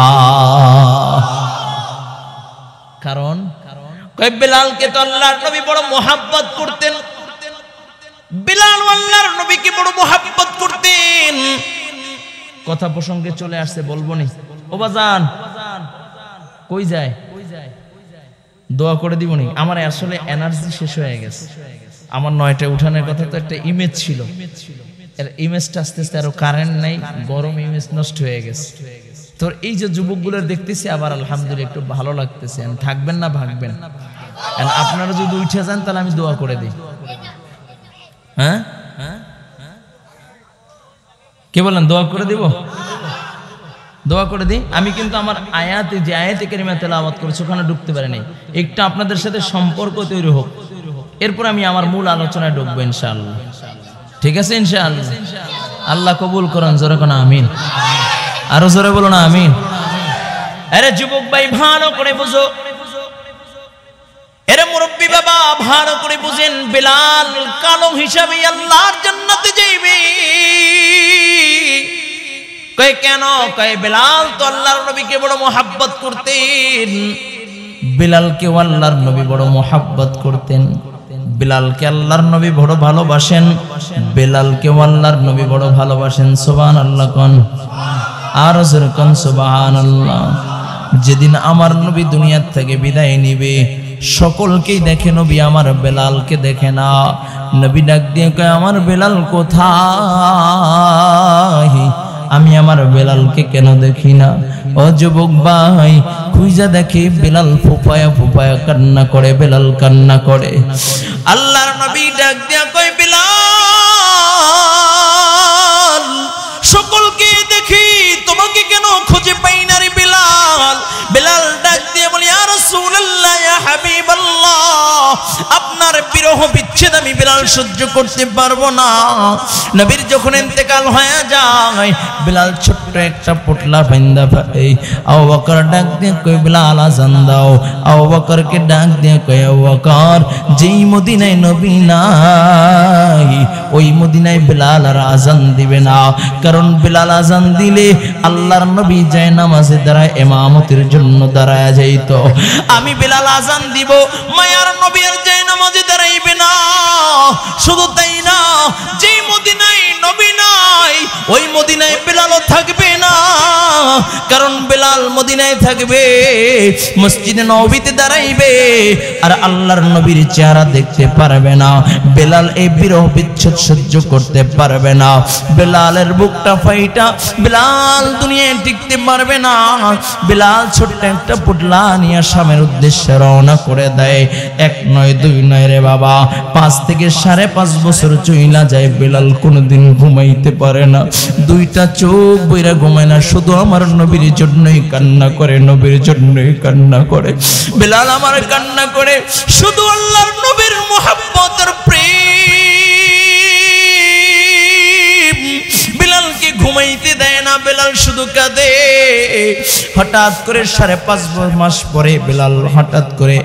কারণ কয় বেলালকে তো আল্লাহর নবী বড় মোহাব্বত করতেন, বেলাল আল্লাহর নবীকে বড় মোহাব্বত করতেন। কথা প্রসঙ্গে চলে আসছে, বলবো নি? ও বাজান কই যায়? দোয়া করে দিব নি? আমার আসলে এনার্জি শেষ হয়ে গেছে। আমার 9টায় উঠানোর কথা, তো একটা ইমেজ ছিল, এর ইমেজটা আস্তে আস্তে আরো কারেন্ট নাই, গরম ইমেজ নষ্ট হয়ে গেছে। তো এই যে যুবকগুলো দেখতেছি, আবার আলহামদুলিল্লাহ একটু ভালো লাগতেছে। থাকবেন না ভাগবেন? আপনারা যদি উঠে যান তাহলে আমি দোয়া করে দিই। হ্যাঁ কে বলেন? দোয়া করে দিব? দোয়া করে দিই। আমি কিন্তু আমার আয়াতে যে আয়াতে কারিমা তেলাওয়াত করেছি ওখানে ঢুকতে পারি নাই। একটু আপনাদের সাথে সম্পর্ক তৈরি হোক, এরপর আমি আমার মূল আলোচনায় ঢুকবো ইনশাআল্লাহ। ঠিক আছে? ইনশাআল্লাহ। আল্লাহ কবুল করেন। জোরে কোন আমিন। আরো জোরে বলো না আমিন। আরে যুবক ভাই ভালো করে বুঝো, এরে মুরব্বী বাবা ভালো করে বুঝেন, বেলাল কালো হিসাবে আল্লাহর জান্নাতে যাইবে। কয় কেন? কয় বেলাল তো আল্লাহর নবীকে বড় মোহাব্বত করতেন, বেলালকে আল্লাহর নবী বড় মোহাব্বত করতেন, বেলালকে আল্লাহর নবী বড় ভালোবাসেন, বেলালকে আল্লাহর নবী বড় ভালোবাসেন। সুবহানাল্লাহ কোন? আর জোরে কোন সুবহানাল্লাহ। যেদিন আমার নবী দুনিয়া থেকে বিদায় নিবে, সকলকেই দেখে, নবী আমার বেলালকে দেখে না। নবী ডাক দিয়ে কয়, আমার বেলাল কোথায়? আমি আমার বেলালকে কেন দেখি না? ও যুবক ভাই খুঁজা দেখে, বেলাল ফুপায়া ফুপায়া কান্না করে, বেলাল কান্না করে। আল্লাহর নবী ডাক দিয়া কয়, বেলাল সকলকে দেখি, তোমাকে কেন খুঁজে পাই না রে বেলাল? বেলাল ডাক দিয়ে বলি, ইয়া রাসূলুল্লাহ, ইয়া হাবিবাল্লাহ, আপনার বিরহ বিচ্ছেদ আমি বেলাল সহ্য করতে পারবো না। নবীর যখন ইন্তেকাল হয়ে যায়, বেলাল ছোট্ট একটা পোটলা বান্দা পায়। আবু বকর ডাক দিয়ে কই, বেলাল আজান দাও। আবু বকরকে ডাক দিয়ে কই, আবু বকর যেই মদিনায় নবী নাই, ওই মদিনায় বেলাল আর আজান দিবে না, কারণ বেলাল আজান দিলে আল্লাহর নবী যায় নামাজে দাঁড়ায় ইমামতের জন্য দাঁড়ায় যাইতো। আমি বেলাল আজান দিব, মায়ার নবী আর যায় নামাজে দাঁড়াইবে না। শুধু তাই না, যেই মদিনায় নবী নাই ওই মদিনায় বেলালও থাকবে না, কারণ বেলাল মদিনায় থাকবে, মসজিদে নববীতে দাঁড়াইবে আর আল্লাহর নবীর চেহারা দেখতে পারবে না। বেলাল এই বিরহ বিচ্ছেদ সহ্য করতে পারবে না। বেলালের বুকটা ফাইটা, বেলাল দুনিয়ায় টিকতে পারবে না। বেলাল ছোট্ট একটা পুটলা নিয়ে শামের উদ্দেশ্যে রওনা করে দেয়। 1 নয় 2 নয় রে বাবা, 5 থেকে 5.5 বছর চইলা যায়। বেলাল কোনোদিন ঘুমাইতে পারে না, 2টা চোখ বইরা ঘুমায় না, শুধু আমার নবীর জন্যই কান্না করে, নবীর জন্যই কান্না করে। বেলাল আমার কান্না করে শুধু আল্লাহর নবীর মুহাব্বতের প্রেম বেলালকে ঘুমাইতে দেয় না। বেলাল শুধু কাঁদে। হঠাৎ করে 5.5 মাস পরে বেলাল হঠাৎ করে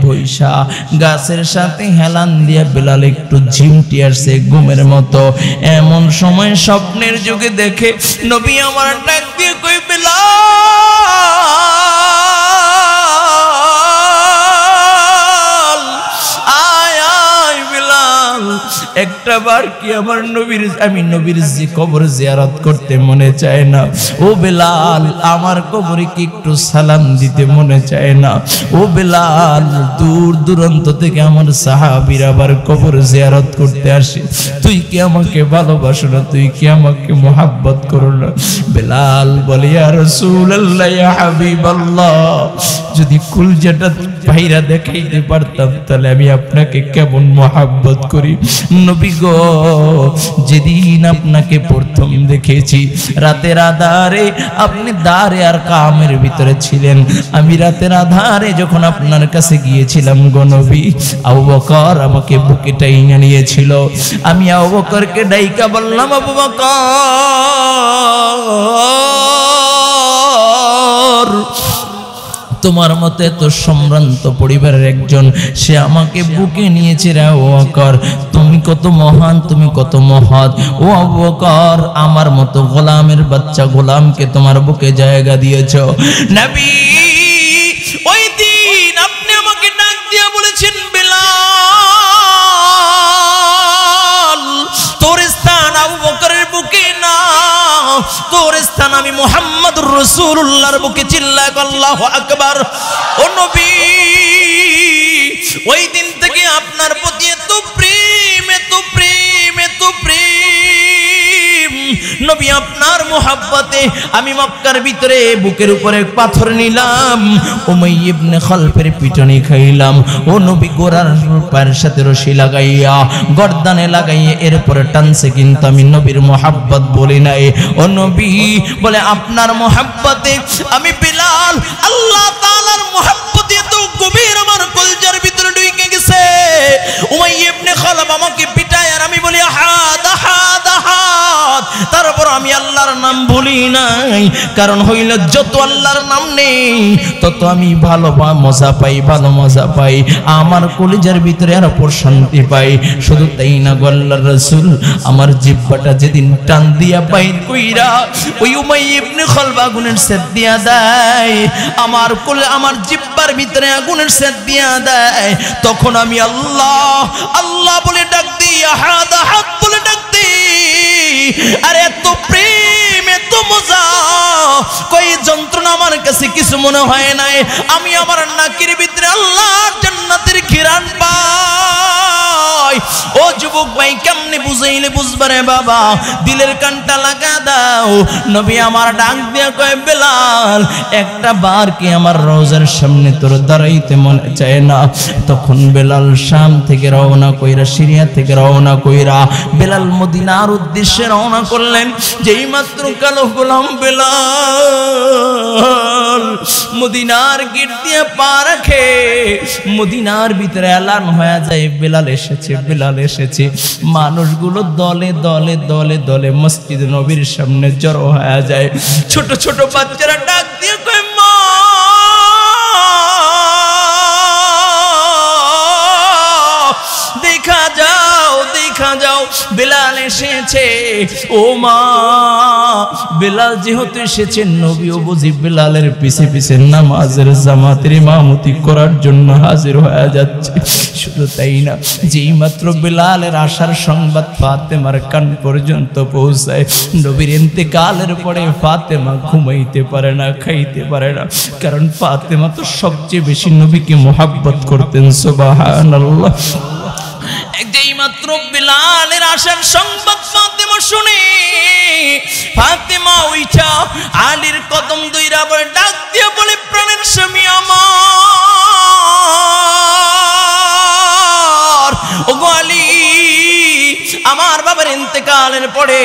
বৈশা গাছের সাথে হেলান দিয়ে বেলাল একটু ঝিমটি আসছে ঘুমের মতো। এমন সময় স্বপ্নের যুগে দেখে নবী আমার ডাক দিয়ে কই, বেলাল আয় আয় বেলাল, একটা বার কি আমার নবীর, আমি নবীর যে কবর জিয়ারত করতে মনে চায় না? ও বেলাল, আমার কবরে কি একটু সালাম দিতে মনে চায় না? ও বেলাল, দূর দূরান্ত থেকে আমার সাহাবীরা আবার কবর জিয়ারত করতে আসে, তুই কি আমাকে ভালোবাসো না? তুই কি আমাকে মোহাব্বত করো না? বেলাল বলে, ইয়া রাসূলুল্লাহ, ইয়া হাবিবাল্লাহ, যদি কুলজাটা ভাইরা দেখাইতে পারতাম তাহলে আমি আপনাকে কেমন মোহাব্বত করি। নবী গো, যেদিন আপনাকে প্রথম দেখেছি রাতের আধারে, আপনি দারে আর কামের ভিতরে ছিলেন। আমি রাতের আধারে যখন আপনার কাছে গিয়েছিলাম গো নবী, আবু বকর আমাকে বুকে টাইনা নিয়েছিল। আমি আবু বকরকে ডাইকা বললাম, আবু বকর, তোমার মতো এত সম্ভ্রান্ত পরিবারের একজন, সে আমাকে বুকে নিয়েছে রে আবু বকর, তুমি কত মহান, তুমি কত মহৎ। ও আবু বকর, আমার মতো গোলামের বাচ্চা গোলামকে তোমার বুকে জায়গা দিয়েছো। নবী ওই দিন আপনি আমাকে ডাক দিয়ে বলেছেন, বেলাল, তোর স্থান আবু বকরের বুকে না, তোর স্থান আমি মুহাম্মদুর রাসূলুল্লাহর বুকে। চিল্লাক আল্লাহু আকবার। ও নবী, ওই দিন থেকে আপনার প্রতি এত প্রেম, এত প্রেম, এত প্রেম। নবী আপনার মুহাব্বতে আমি মক্কার ভিতরে বুকের উপরে পাথর নিলাম, উমাইয়া ইবনে খালফের পিটনি খাইলাম। ও নবী, গোরার পায়ের সাথে রশি লাগাইয়া গর্দানে লাগাইয়া এরপরে টানছে, কিন্তু আমি নবীর মুহাব্বত বলি নাই। ও নবী বলে, আপনার মুহাব্বতে আমি বেলাল, আল্লাহ তাআলার মুহাব্বতে এত গভীর আমার কলজার ভিতরে ঢুকে গেছে। উমাইয়া ইবনে খালফ আমাকে পিটায় আর আমি বলি আহাদ আহাদ আহাদ, তারপর আমি আল্লাহর নাম ভুলি নাই, কারণ হইল যত আল্লাহর নাম নেই তত আমি ভালো মজা পাই, ভালো মজা পাই, আমার কলিজার ভিতরে আর প্রশান্তি পাই। শুধু তাই না গো আল্লাহর রাসূল, আমার জিহ্বাটা যেদিন টান দিয়া বাইর কইরা ওই উমাইয়া ইবনে খালফ আগুনের সেদ দিয়া দেয়, আমার জিহ্বার ভিতরে আগুনের সেদ দিয়া দেয়, তখন আমি আল্লাহ আল্লাহ বলে ডাক দিই, আহাদ আহাদ বলে ডাক দিই। আর এত প্রেম, এত মজা, কই যন্ত্রণা আমার কাছে কিছু মনে হয় নাই। আমি আমার নাকের ভিতরে আল্লাহর জান্নাতের ঘিরান পাই। ও যুবক ভাই, কেমনে বুঝাইলে বুঝবারে বাবা, দিলের কানটা লাগা দাও। নবী আমার ডাক দিয়া কয়, বেলাল, একটা বার কি আমার রওজার সামনে তোর দাঁড়াইতে মনে চায় না? তখন বেলাল শাম থেকে রওনা কইরা, সিরিয়া থেকে রওনা কইরা বেলাল মদিনার উদ্দেশ্যে রওনা করলেন। যেই মাত্র কালো গোলাম বেলাল মদিনার গেট দিয়ে পা রাখে, মদিনার ভিতরে এলান হয়ে যায়, বেলাল এসেছে, বেলাল এসেছে। মানুষগুলো দলে দলে দলে দলে মসজিদ নবীর সামনে জড়ো হয়ে যায়। ছোট ছোট বাচ্চারা ডাক দিয়ে কয়, মা, দেখা যাও, দেখা যাও, বেলাল এসেছে। ও মা, বেলাল যেহেতু এসেছেন, নবীও বুঝি বেলালের পিছে পিছে নামাজের জামাতের ইমামতি করার জন্য হাজির হয়ে যাচ্ছে। শুধু তাই না, যেই মাত্র বেলালের আসার সংবাদ ফাতেমার কান পর্যন্ত পৌঁছায়, নবীর ইন্তেকালের পরে ফাতেমা ঘুমাইতে পারে না, খাইতে পারে না, কারণ ফাতেমা তো সবচেয়ে বেশি নবীকে মুহাব্বত করতেন। সুবহানাল্লাহ। যেই মাত্র বেলালের আসার সংবাদ ফাতেমা শুনে, ফাতেমা উইঠা আলীর কদম দইরা বলে ডাক দিয়ে বলে, প্রাণের স্বামী আমার, ওগো আলী, আমার বাবার ইন্তেকালের পরে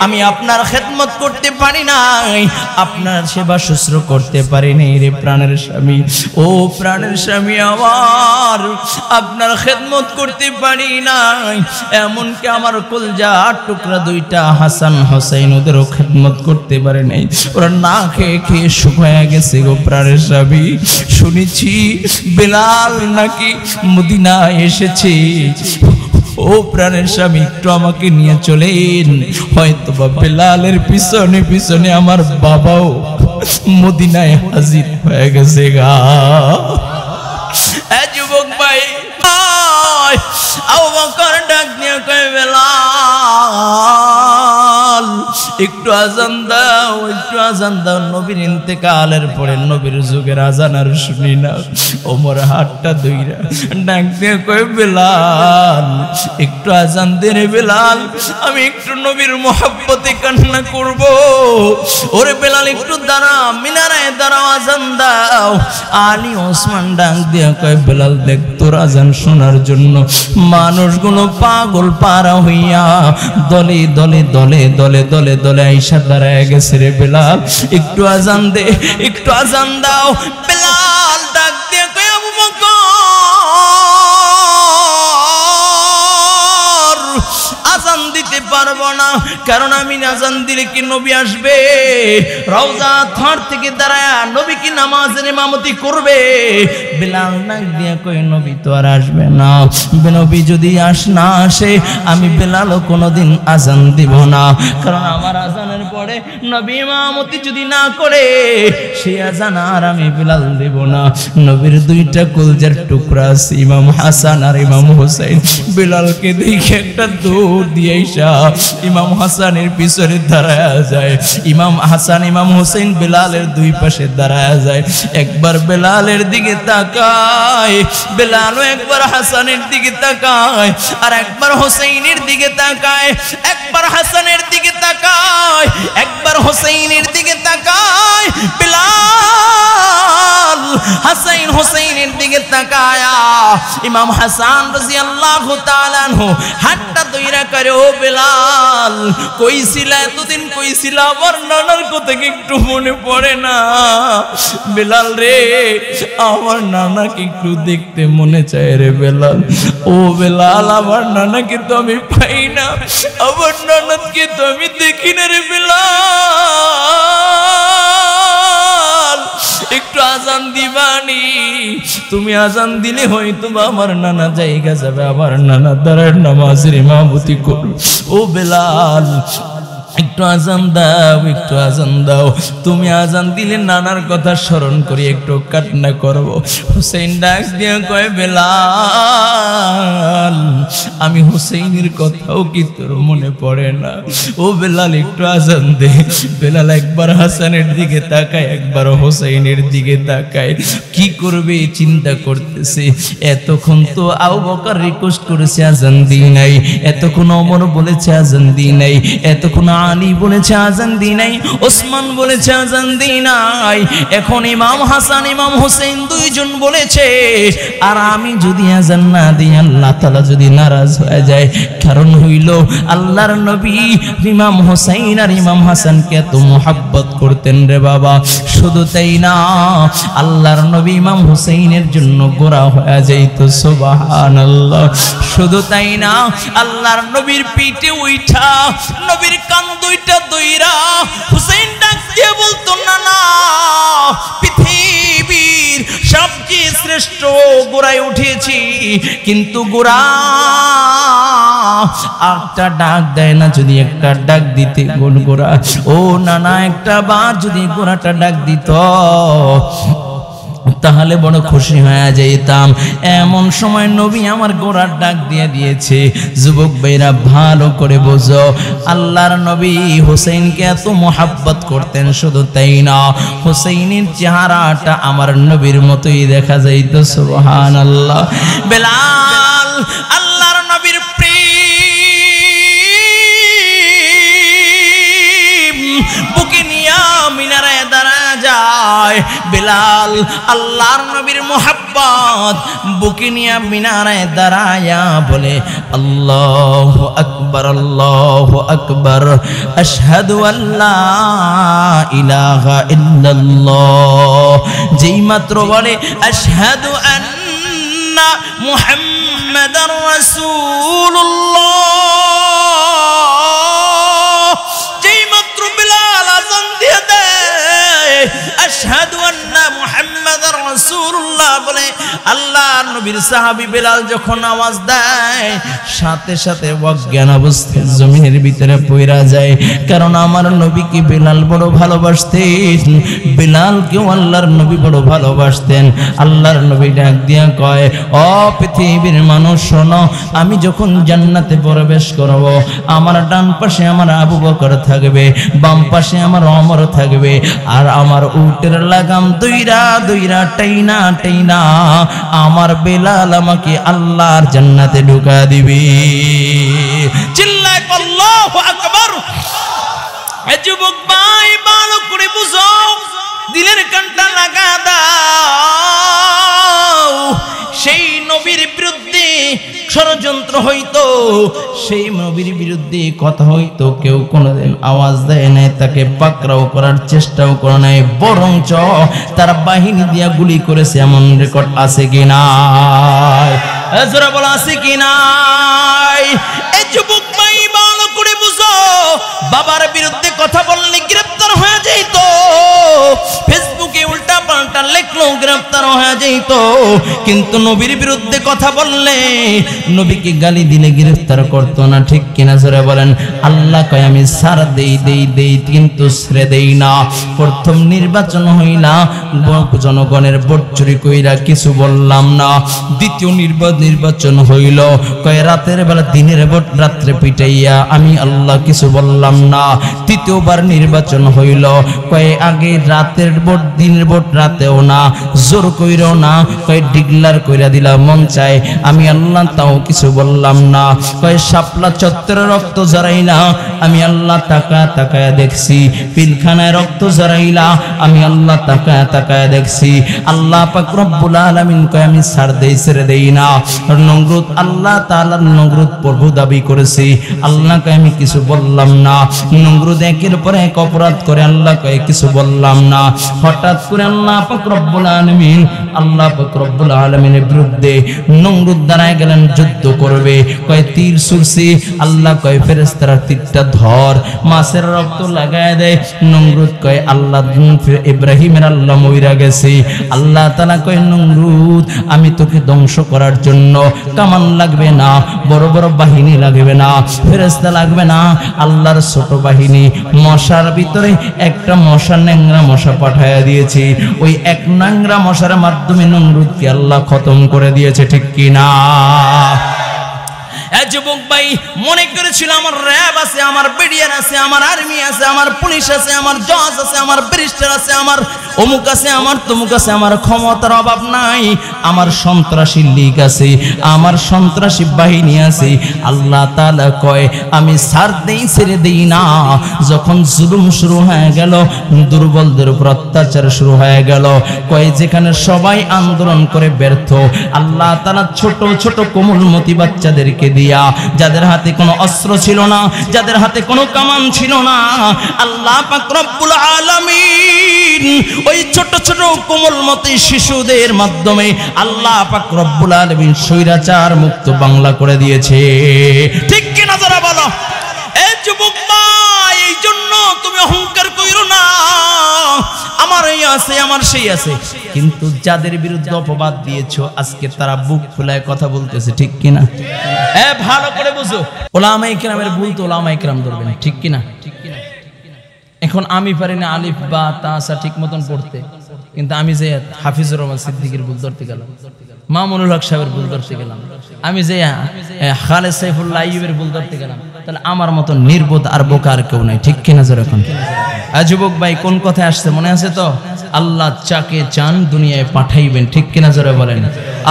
আমি আপনার খেদমত করতে পারি নাই, আপনার সেবা শুশ্রূষা করতে পারি নাই রে প্রাণের স্বামী। ও প্রাণের স্বামী আমার, আপনার খেদমত করতে পারি নাই, এমনকি আমার কলজার টুকরা দুইটা হাসান হোসেন, ওদেরও খেদমত করতে পারে নাই, ওরা না খেয়ে খেয়ে শুকায়া গেছে গো প্রাণের স্বামী। শুনেছি বেলাল নাকি মদিনায় এসেছে। ও প্রাণের স্বামী, একটু আমাকে নিয়ে চলেন, হয়তো বা বেলালের পিছনে পিছনে আমার বাবাও মদিনায় হাজির হয়ে গেছে গা। যুবক ভাই, আবু বকর ডাক দিয়ে কয়, বেলাল একটু আজান দাও, একটু আজান দাও। নবীর ইন্তেকালের পরে নবীর যুগের আজান আর শুনি না। ওমর হাতটা ধইরা ডাক দিয়ে কয়, বেলাল একটু আজান দে রে বেলাল, আমি একটু নবীর মুহাব্বতে কান্না করব। ওরে বেলাল একটু দাঁড়া, মিনারায় দাঁড়াও, আজান দাও। আলী ওসমান ডাক দিয়ে কয়, বেলাল দেখ, তোর আজান শোনার জন্য মানুষগুলো পাগল পারা হইয়া দলে দলে দলে দলে দলে দলে আইসা দাঁড়ায় গেছে রে বেলাল, একটু আজান দে, একটু আজান দাও। বেলাল ডাক দিয়ে কয়, আবু বকর আজান দিতে পারবো না, কারণ আমি আজান দিলে কি নবী আসবে, রওজা থার থেকে দাঁড়ায় নবী কি নামাজের ইমামতি করবে। বেলাল ডাক দিয়ে কয়, নবী তো আর আসবে না, নবী যদি না আসে আমি বেলালও কোনোদিন আজান দিব না, কারণ আমার আজানের পরে নবী ইমামতি যদি না করে সেই আজান আর আমি বেলাল দেব না। নবীর দুইটা কলজার টুকরা আছে, ইমাম হাসান আর ইমাম হোসেন। বেলালকে দেখে একটা দৌড় দিয়ে আইসা ইমাম হাসানের পিছনে দাঁড়ায় যায়। ইমাম হাসান ইমাম হোসেন বেলালের দুই পাশে দাঁড়ায় যায়। একবার বেলালের দিকে তাকায়, বেলালও একবার হাসানের দিকে তাকায়, আর একবার হোসেনের দিকে তাকায়, একবার হাসানের দিকে তাকায়, একবার হোসেনের দিকে তাকায়। বেলাল হাসান হোসেনের দিকে তাকায়া ইমাম হাসান রাদিয়াল্লাহু তাআলা আনহু হাতটা ধইরা করে, ও বেলাল কইছিলা এতদিন, কইছিলা আমার নানার কথা কি একটু মনে পড়ে না? বেলাল রে, আমার নানাকে একটু দেখতে মনে চায় রে বেলাল। ও বেলাল, আমার নানাকে তো আমি পাই না, আমার নানাকে তো আমি দেখি না রে বেলাল, একটু আজান দিবানি? তুমি আজান দিলে হয়তো আমার নানা জায়গা যাবে, আমার নানা দ্বারা নামাজের ইমামতি করবে। ও বেলাল একটু আজান দাও, একটু আজান দাও। তুমি আজান দিলে নানার কথা স্মরণ করি একটু কান্না করব। হুসেন ডাক দিয়ে কয়, বেলাল আমি হুসেনের কথাও কি তোর মনে পড়ে না? ও বেলাল একটু আজান দে। বেলাল একবার হাসানের দিকে তাকায়, একবার হুসেনের দিকে তাকায়, কি করবে চিন্তা করতেছে। এতক্ষণ তো আবু বকর রিকোয়েস্ট করেছে আজান দিই নাই, এতক্ষণ ওমর বলেছে আজান দিই নাই, এতক্ষণ আলী বলেছে আজান দিই নাই, ওসমান বলেছে আজান দিই নাই, এখন ইমাম হাসান ইমাম হোসেন দুইজন বলেছে। আর আমি যদি আজান না দিই আল্লাহ তাআলা যদি নারাজ হয়ে যায়। কারণ হইল আল্লাহর নবী ইমাম হোসেন আর ইমাম হাসানকে এত মুহাব্বত করতেন রে বাবা। শুধু তাই না, আল্লাহর নবী ইমাম হোসেনের জন্য গোরা হয়ে যাইত। সুবহানাল্লাহ। শুধু তাই না, আল্লাহর নবীর পিঠে উঠা নবীর কান দুইটা দইরা হুসেন ডাক দিয়ে বলতো, না না, পৃথিবীর নবীর সবচেয়ে শ্রেষ্ঠ গোড়ায় উঠেছি, কিন্তু গোড়া একটা ডাক দেয় না। যদি একটা ডাক দিতে গোড়া, ও নানা একটা বার যদি গোড়াটা ডাক দিত তাহলে বড় খুশি হয়ে যেতাম। এমন সময় নবী আমার গোড়ার ডাক দিয়ে দিয়েছে। যুবক ভাইরা ভালো করে বোঝো, আল্লাহর নবী হুসাইনকে এত মোহাব্বত করতেন, শুধু তাই না হুসাইনের চেহারাটা আমার নবীর মতোই দেখা যাইত। সুবহানাল্লাহ। বেলাল আল্লাহর নবীর প্রেম বুকে নিয়া মিনারে দাঁড়া যায়। বেলাল আল্লাহর নবীর মোহাব্বত বুকে নিয়া মিনারে দাঁড়ায়া বলে, আল্লাহু আকবার, আল্লাহু আকবার, আশহাদু আল্লা ইলাহা ইল্লাল্লাহ। যেই মাত্র বলে আশহাদু আন্না মুহাম্মাদার রাসূলুল্লাহ, যেই মাত্র বেলাল আযান দিয়ে দেয় আশহাদু আন্না মুহাম্মাদার রাসূলুল্লাহ বলে, আল্লাহর নবীর সাহাবী বেলাল যখন আওয়াজ দেয় সাথে সাথে অজ্ঞান অবস্থায় জমিনের ভিতরে পড়ে যায়। কারণ আমার নবীকে বেলাল বড় ভালোবাসতেন, বেলালকেও আল্লাহর নবী বড় ভালোবাসতেন। আল্লাহর নবী ডাক দিয়া কয়, ও পৃথিবীর মানুষ শোনো, আমি যখন জান্নাতে প্রবেশ করব আমার ডান পাশে আমার আবু বকর থাকবে, বাম পাশে আমার ওমর থাকবে, আর আমার উটের লাগাম দুইরা দুইরা টাইনা টাইনা আমার বেলাল আমাকে আল্লাহর জান্নাতে ঢুকা দিবে। চিল্লায় আল্লাহু আকবার। এই যুবক ভাই ভালো করে বুঝো, দিলের কানটা লাগা দাও। সেই নবীর বিরুদ্ধে ষড়যন্ত্র হইতো, সেই নবীর বিরুদ্ধে কথা হইতো, কেউ কোনোদিন আওয়াজ দেয় নাই, তাকে পাকড়াও করার চেষ্টাও করে নাই, বরঞ্চ তার বাহিনী দিয়া গুলি করেছে। এমন রেকর্ড আছে কি নাই? জোরে বলা আছে কি নাই? এই যুবক ভাই ভালো করে বুঝো, বাবার বিরুদ্ধে কথা বললে গ্রেফতার হয়ে যাইত, ফেসবুকে উল্টা পাল্টা লেখলো গ্রেফতার হয়ে যাইত, কিন্তু নবীর বিরুদ্ধে কথা বললে, নবীকে গালি দিলে গ্রেফতার করতো না। ঠিক কিনা জোরে বলেন? আল্লাহ কয় আমি সার দেই দেই দেই কিন্তু ছেড়ে দেই না। প্রথম নির্বাচন হইলা জনগণের ভোট চুরি কইরা কিছু বললাম না। দ্বিতীয় নির্বাচন হইল কয় রাতের বেলা দিনের ভোট রাত্রে পিটাইয়া আমি আল্লাহ কিছু বললাম না। তৃতীয়বার নির্বাচন হইল কয় আগে রাতের ভোট দিনের ভোট রাতেও না, জোর কইরও না, কয় ডিগলার কইরা দিলাম মন চায় আমি আল্লাহ তাও কিছু বললাম না। কয় শাপলা চত্বরে রক্ত জড়াইলা আমি আল্লাহ তাকায় তাকায় দেখছি, পিলখানায় রক্ত জড়াইলা আমি আল্লাহ তাকায় তাকায় দেখছি। আল্লাহ পাক রব্বুল আলামিন কয় আমি ছাড় দেই ছেড়ে দেই না। নমরুদ আল্লাহ তাআলার নমরুদ প্রভু দাবি করেছি, আল্লাহ কয় আমি কিছু বললাম না। নমরুদ একের পর এক অপরাধ করে, আল্লাহ কয় কিছু বললাম না। হঠাৎ করে আল্লাহ পাক রব্বুল আলামিন আলামিনের বিরুদ্ধে নমরুদ দাঁড়ায় গেলেন যুদ্ধ করবে। কয় তীর ছুড়ছি, আল্লাহ কয় ফেরেশতারা তীরটা ধর, মাছের রক্ত লাগায় দেয়। নমরুদ কয় আল্লাহ ইব্রাহিমের আল্লাহ মইরা গেছে। আল্লাহ তাআলা কয় নমরুদ আমি তোকে ধ্বংস করার জন্য কামান লাগবে না, বড় বড় বাহিনী লাগবে না, ফেরেশতা লাগবে না, আল্লাহর ছোট বাহিনী মশার ভিতরে একটা মশা ন্যাংরা মশা পাঠায়া দিয়েছি। ওই এক ন্যাংরা মশার মাধ্যমে নমরুদকে আল্লাহ খতম করে দিয়েছে। ঠিক কিনা? যুবক ভাই মনে করেছিল আমার র্যাব আছে, আমার বিডিআর আছে, আমার আর্মি আছে, আমার পুলিশ আছে, আমার জজ আছে, আমার ব্যারিস্টার আছে, আমার অমুক আছে, আমার তমুক আছে, আমার ক্ষমতার অভাব নাই, আমার সন্ত্রাসী লীগ আছে, আমার সন্ত্রাসী বাহিনী আছে। আল্লাহ তাআলা কয় আমি ছাড় দেই ছেড়ে দেই না। যখন জুলুম শুরু হয়ে গেল, দুর্বলদের উপর অত্যাচার শুরু হয়ে গেল, কয় যেখানে সবাই আন্দোলন করে ব্যর্থ, আল্লাহ তাআলা ছোট ছোট কোমলমতি বাচ্চাদেরকে দিয়া, যাদের হাতে কোনো অস্ত্র ছিল না, যাদের হাতে কোনো কামান ছিল না, আল্লাহ পাক রব্বুল আলামিন ওই ছোট ছোট কোমলমতি শিশুদের মাধ্যমে আল্লাহ পাক রব্বুল আলামিন স্বৈরাচার মুক্ত বাংলা করে দিয়েছে। ঠিক কি না যারা বলো? এই যুবক ভাই, এই জন্য তুমি অহংকার কইরো না। আমার এই আছে, আমার সেই আছে, কিন্তু যাদের বিরুদ্ধে অপবাদ দিয়েছো আজকে তারা বুক ফুলায় কথা বলতেছে, ঠিক কিনা? ভালো করে বুঝো, উলামায়ে কেরামের ভুল তো উলামায়ে কেরাম ধরবেন, ঠিক কিনা? এখন আমি পারি না আলিফ বা তাসা ঠিক মতন পড়তে, কিন্তু আমি যে হাফিজুর রহমান সিদ্দিকীর ভুল ধরতে গেলাম, মামুনুল হক সাহেবের ভুল ধরতে গেলাম, আমি যে খালেদ সাইফুল্লাহ আইয়ুবের ভুল ধরতে গেলাম, তাহলে আমার মতো নির্বোধ আর বোকা আর কেউ নাই, ঠিক কিনা? জোরে এখন যুবক ভাই কোন কথায় আসছে মনে আছে তো? আল্লাহ যাকে চান দুনিয়ায় পাঠাইবেন, ঠিক কিনা? জোরে বলেন।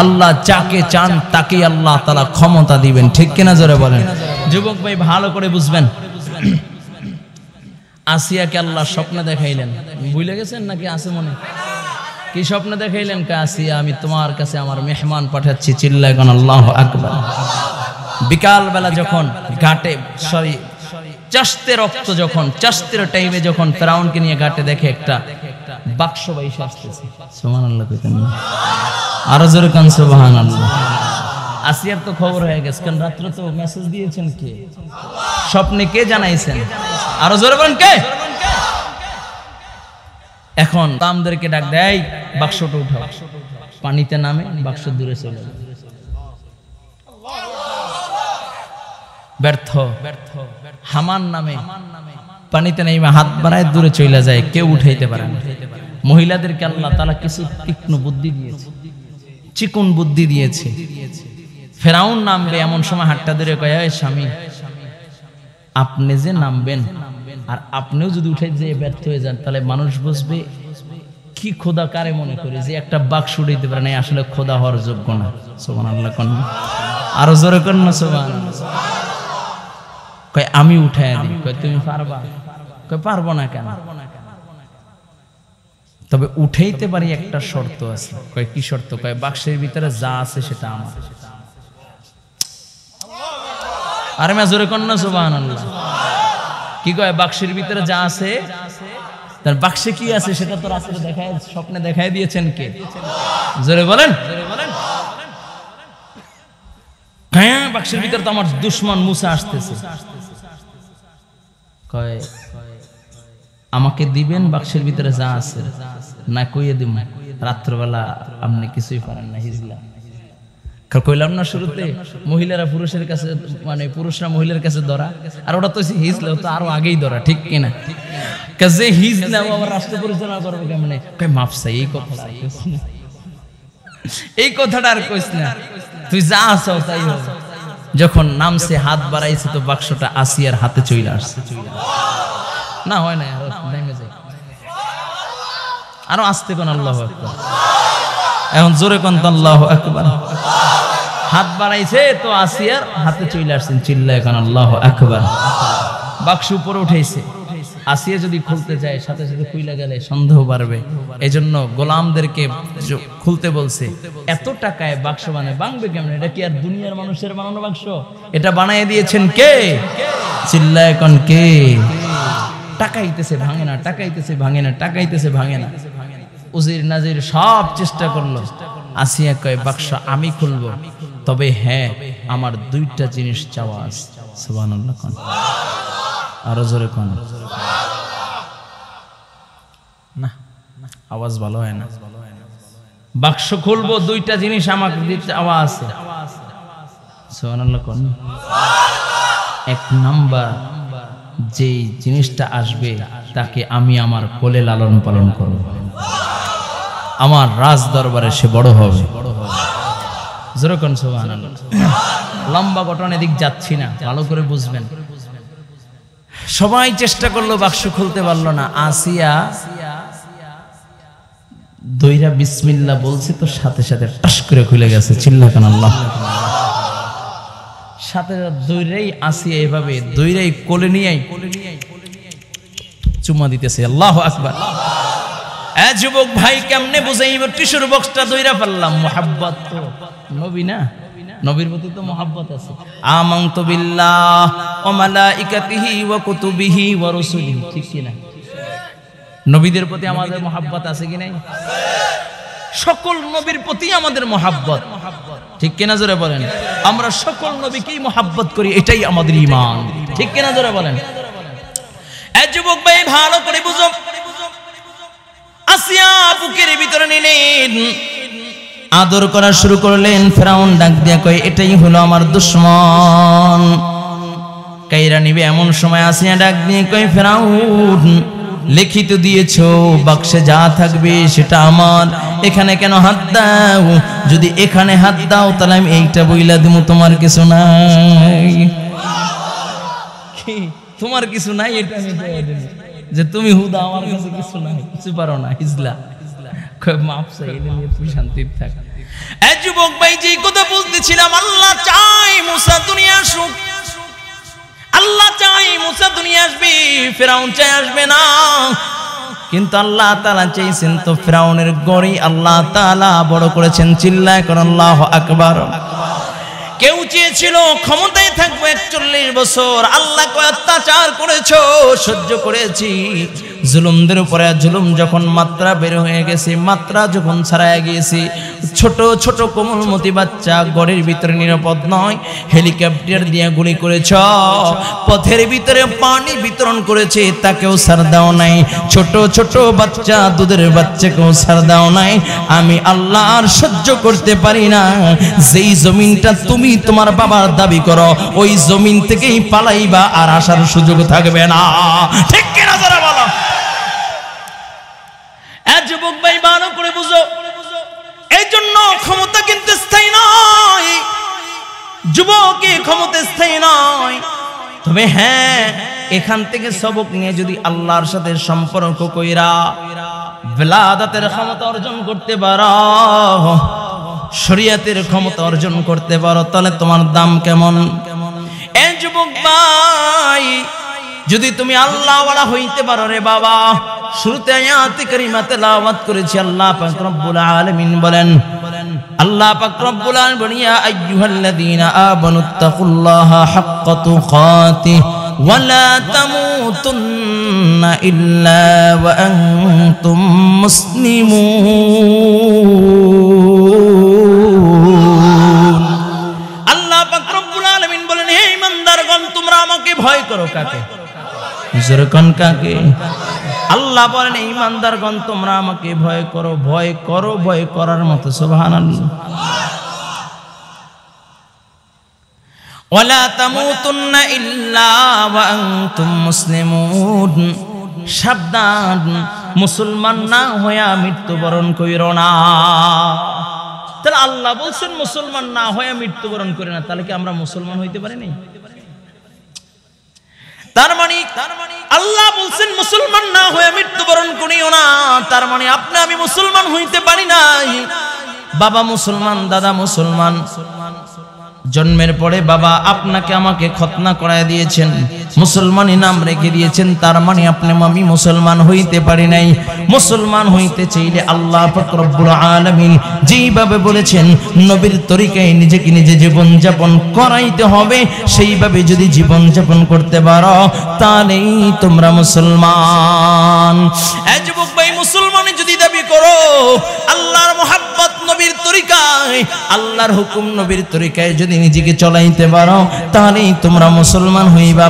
আল্লাহ যাকে চান তাকে আল্লাহ তাআলা ক্ষমতা দিবেন, ঠিক কিনা? জোরে বলেন। যুবক ভাই ভালো করে বুঝবেন, আসিয়াকে আল্লাহ স্বপ্নে দেখাইলেন, ভুলে গেছেন নাকি আছে মনে? কি স্বপ্ন দেখাইলেন? কে আসিয়া আমি তোমার কাছে আমার মেহমান পাঠাচ্ছি, চিল্লায় কোন আল্লাহু আকবার। বিকাল বেলা যখন ঘাটে চাষতে রক্ত যখন চাষতের টাইমে যখন ফেরাউনকে নিয়ে ঘাটে দেখে একটা বাক্স বাইশে আসতেছে, সুবহানাল্লাহ কইতেন না? আরো জোরে কান সুবহানাল্লাহ। আসিয়ার তো খবর হয়ে গেছে, কারণ রাত্রে তো মেসেজ দিয়েছেন কে? স্বপ্নে কে জানাইছেন? আরো জোরে বলেন কে? এখন তামদেরকে ডাক দেয়, বাক্সটা উঠাও। পানিতে নামে, বাক্স দূরে চলে যায়। ব্যর্থ হামান নামে পানিতে নেমে হাত বাড়ায় দূরে চলে যায়, কেউ উঠাইতে পারে না। মহিলাদেরকে আল্লাহ তাআলা কিছু তীক্ষ্ণ বুদ্ধি দিয়েছে, চিকন বুদ্ধি দিয়েছে। ফেরাউন নামবে এমন সময় হাতটা ধরে কয়, এই স্বামী আপনি যে নামবেন আর আপনিও যদি উঠে যেয়ে ব্যর্থ হয়ে যান, তাহলে মানুষ বুঝবে কি খোদা কারে মনে করে যে একটা বাক্স উঠাইতে পারে না, আসলে খোদা হওয়ার যোগ্য না। সুবহানাল্লাহ কোন আরো জোরে কোন না সুবহানাল্লাহ। কয় আমি উঠায় দিই। কয় তুমি পারবা? কয় পারবো না কেন? তবে উঠাইতে পারি, একটা শর্ত আছে। কয় কি শর্ত? কয় বাক্সের ভিতরে যা আছে সেটা আমার। আরে মা জোরে কোন না সুবহানাল্লাহ। কি কয়? বাক্সের ভিতরে যা আছে, তার বাক্সে কি আছে সেটা তো রাত্রে দেখায়, স্বপ্নে দেখায় দিয়েছেন কে? জোরে বলেন। হ্যাঁ, বাক্সের ভিতরে তো আমার দুশমন মুসা আসতেছে। কয় আমাকে দিবেন বাক্সের ভিতরে যা আছে, না কইয়ে দিব রাত্রবেলা আপনি কিছুই পারেন না, হিজলা। কইলাম না শুরুতে, মহিলারা পুরুষের কাছে, মানে পুরুষরা মহিলার কাছে ধরা, আর ওটা তো হিজলা তো আরো আগেই ধরা, ঠিক কিনা? কাজে হিজলা আবার রাষ্ট্র পরিচালনা করবে কেমনে? কয় মাফ চাই, এই কথাটা আর কইস না, তুই যা আছো তাই হবে। যখন নামছে হাত বাড়াইছে তো বাক্সটা আসিয়ার হাতে চলে আসছে। না হয় না, আরো আসতে কোন আল্লাহু আকবার। এখন জোরে কোন আল্লাহু আকবার। হাত বাড়াইছে তো আসিয়ার হাতে চলে আসছেন, চিল্লায় কোন আল্লাহু আকবার। বাক্স উপরে উঠাইছে, আসিয়া যদি খুলতে যায় সাথে সাথে খুইলা গেলে সন্দেহ বাড়বে, এজন্য গোলামদেরকে খুলতে বলছে। এত টাকায় বাক্স বানায়, ভাঙবে কেমন? এটা কি আর দুনিয়ার মানুষের বানানো বাক্স? এটা বানায় দিয়েছেন কে? চিল্লায় কোন কে? টাকাইতেছে ভাঙে না, টাকাইতেছে ভাঙে না, টাকাইতেছে ভাঙে না। উজির নাজির সব চেষ্টা করলো। আসিয়া কয় বাক্স আমি খুলবো, তবে হ্যাঁ আমার দুইটা জিনিস চাওয়া আছে। সুবহানাল্লাহ কোন আরো জোরে কোন না, আওয়াজ ভালো হয় না। বাক্স খুলবো, দুইটা জিনিস আমাকে দিতে চাওয়া আছে। সুবহানাল্লাহ কোন। এক নাম্বার, যে জিনিসটা আসবে তাকে আমি আমার কোলে লালন পালন করব, আমার রাজ দরবারে সে বড় হবে। জোরে কোন সুবহানাল্লাহ। লম্বা ঘটনা দিক যাচ্ছি না, ভালো করে বুঝবেন। সবাই চেষ্টা করলো, বাক্স খুলতে পারলো না। আসিয়া দইরা বিসমিল্লাহ বলছে তো সাথে সাথে টাস করে খুলে গেছে। চিল্লা কেন আল্লাহ। সাথে দইরাই আসিয়া এভাবে দইরাই কোলে নিয়ে চুমা দিতেছে। আল্লাহু আকবার। এ যুবক ভাই, কেমনে বুঝাইব? টিস্যুর বক্সটা দইরা ফেললাম। মুহাব্বত তো নবী না, নবীর প্রতি তো মুহাব্বত আছে। আমানতু বিল্লাহ ওয়া মালাইকাতিহি ওয়া কুতুবিহি ওয়া রাসূলিহি, ঠিক কি না? নবীদের প্রতি আমাদের মুহাব্বত আছে কি নাই? সকল নবীর প্রতি আমাদের মুহাব্বত, ঠিক কি না? জোরে বলেন। আমরা সকল নবীকেই মুহাব্বত করি, এটাই আমাদের ঈমান, ঠিক কি না? জোরে বলেন। এ যুবক ভাই ভালো করে বুঝো, আসিয়া বুকের ভিতরে নিলেন, আদর করা শুরু করলেন। ফেরাউন ডাক দিয়া কয়, এটাই হলো আমার দুশমন, কাইরা নিবে। এমন সময় আসিয়া ডাক দিয়ে কয়, ফেরাউন লিখিত দিয়েছো বাক্সে যা থাকবে সেটা আমার, এখানে কেন হাত দাও? যদি এখানে হাত দাও তাহলে আমি এইটা বইলা দেবো তোমার কিছু নাই। তোমার কিছু নাই এটা আমি বলে দেব যে তুমি হুদা আমার কাছে কিছু নাই, কিছু পারো না, হিজলা মাপ চাই, এটা নিয়ে তুই শান্তিতে থাক। এই যুবক ভাই, যে কথা বলতেছিলাম, আল্লাহ চাই মুসা দুনিয়া আসুক, আল্লাহ চাই মুসা দুনিয়া আসবে, ফেরাউন চাই আসবে না। কিন্তু আল্লাহ তাআলা চাইছেন তো ফেরাউনের গড়ি আল্লাহ তাআলা বড় করেছেন। চিল্লায় করেন আল্লাহু আকবার। কেউ চেয়েছিল ক্ষমতায় থাকবো 41 বছর, আল্লাহ কয় অত্যাচার করেছো, সহ্য করেছি। জুলুমদের উপরে জুলুম যখন মাত্রা বের হয়ে গেছে, মাত্রা যখন ছাড়ায় গিয়েছে, ছোট ছোট কোমলমতি বাচ্চা ঘরের ভিতরে নিরাপদ নয়, হেলিকপ্টার দিয়ে গুলি করেছ, পথের ভিতরে পানি বিতরণ করেছে, তাকেও ছাড় দাও নাই। ছোট ছোট বাচ্চা, দুধের বাচ্চাকেও ছাড় দাও নাই। আমি আল্লাহ আর সহ্য করতে পারি না, যেই জমিনটা তুমি তোমার বাবার দাবি করো ওই জমিন থেকেই পালাইবা, আর আসার সুযোগ থাকবে না। ঠিক কিনা যারা বলো? যুবক ভাই ভালো করে বুঝো, এই জন্য ক্ষমতা কিন্তু স্থায়ী নয়, যুবকে ক্ষমতা স্থায়ী নয়। তবে হ্যাঁ, এখান থেকে সবক নিয়ে যদি আল্লাহর সাথে সম্পর্ক কইরা বেলাদাতের ক্ষমতা অর্জন করতে পারো, শরীয়তের ক্ষমতা অর্জন করতে পারো, তাহলে তোমার দাম কেমন। এই যুবক ভাই, যদি তুমি আল্লাহ ওয়ালা হইতে পারো রে বাবা, শুরুতে আয়াত কারিমা তেলাওয়াত করেছি, আল্লাহ পাক রব্বুল আলামিন বলেন, আল্লাহ পাক রব্বুল আলামিন বলেন, ইয়া আইয়ুহাল্লাযীনা আমানুত্তাকুল্লাহা হাক্কা তুকাতিহি ওয়া লা তামুতুন্না ইল্লা ওয়া আনতুম মুসলিমুন। আল্লাহ পাক রব্বুল আলামিন বলেন, হে ঈমানদারগণ, তোমরা আমাকে ভয় করো। কাকে? জোরকন কাকে? আল্লাহ বলেন, ঈমানদারগণ তোমরা আমাকে ভয় করো। ভয় করো, ভয় করার মতো। সুবহানাল্লাহ। ওয়ালা তামুতুন্না ইল্লা ওয়া আনতুম মুসলিমুন। সাবধান, মুসলমান না হইয়া মৃত্যুবরণ কইরো না। তাহলে আল্লাহ বলছেন মুসলমান না হইয়া মৃত্যুবরণ করে না, তাহলে কি আমরা মুসলমান হইতে পারি নাই? তার মানে আল্লাহ বলছেন মুসলমান না হয়ে মৃত্যুবরণ করিও না, তার মানে আপনি আমি মুসলমান হইতে পারি নাই। বাবা মুসলমান, দাদা মুসলমান, জন্মের পরে বাবা আপনাকে আমাকে খতনা করায় দিয়েছেন, মুসলমানি নাম রেখে দিয়েছেন, তার মানে আপনি আমি মুসলমান হইতে পারি নাই। মুসলমান হইতে চাইলে আল্লাহ পাক রব্বুল আলামিন যেইভাবে বলেছেন নবীর তরিকায় নিজেকে নিজে জীবন যাপন করাইতে হবে, সেইভাবে যদি জীবন যাপন করতে পারো তাহলেই তোমরা মুসলমান। এই যুবক ভাই, মুসলমানি যদি দাবি করো, আল্লাহর মুহাব্বত নবীর তরিকায়, আল্লাহর হুকুম নবীর তরিকায় যদি নিজেকে চলাইতে পারো, তাহলেই তোমরা মুসলমান হইবা।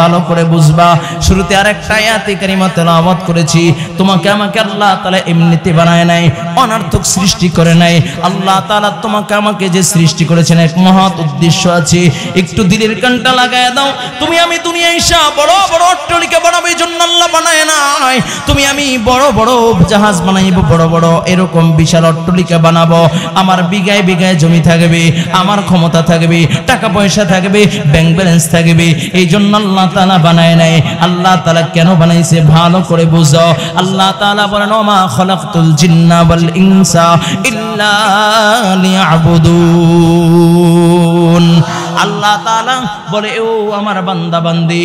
ভালো করে বুঝবা। শুরুতে আরেকটা আয়াতে কারিমা তেলাওয়াত করেছি, তোমাকে আমাকে আল্লাহ তাআলা এমনিতে বানায় নাই, অনর্থক সৃষ্টি করে নাই। আল্লাহ তাআলা তোমাকে আমাকে যে সৃষ্টি করেছেন এক মহৎ উদ্দেশ্য আছে। একটু দিলের কানটা লাগায় দাও। তুমি আমি দুনিয়ায় এসে বড় বড় অট্টালিকা বানাবো, এই জন্য আল্লাহ বানায় নাই। তুমি আমি বড় বড় জাহাজ বানাইবো, বড় বড় এরকম বিশাল অট্টালিকা বানাবো, আমার বিঘায় বিঘায় জমি থাকবে, আমার ক্ষমতা থাকবে, টাকা পয়সা থাকবে, ব্যাংক ব্যালেন্স থাকবে, এই জন্য আল্লাহ তাআলা বানায় নাই। আল্লাহ তাআলা কেন বানাইছে ভালো করে বুঝো। আল্লাহ তাআলা বলেন, ওমা খালাকতুল জিন্না ওয়াল ইনসা ইল্লা লিয়াবুদুন। আল্লাহ তাআলা বলে, ও আমার বান্দা বান্দি,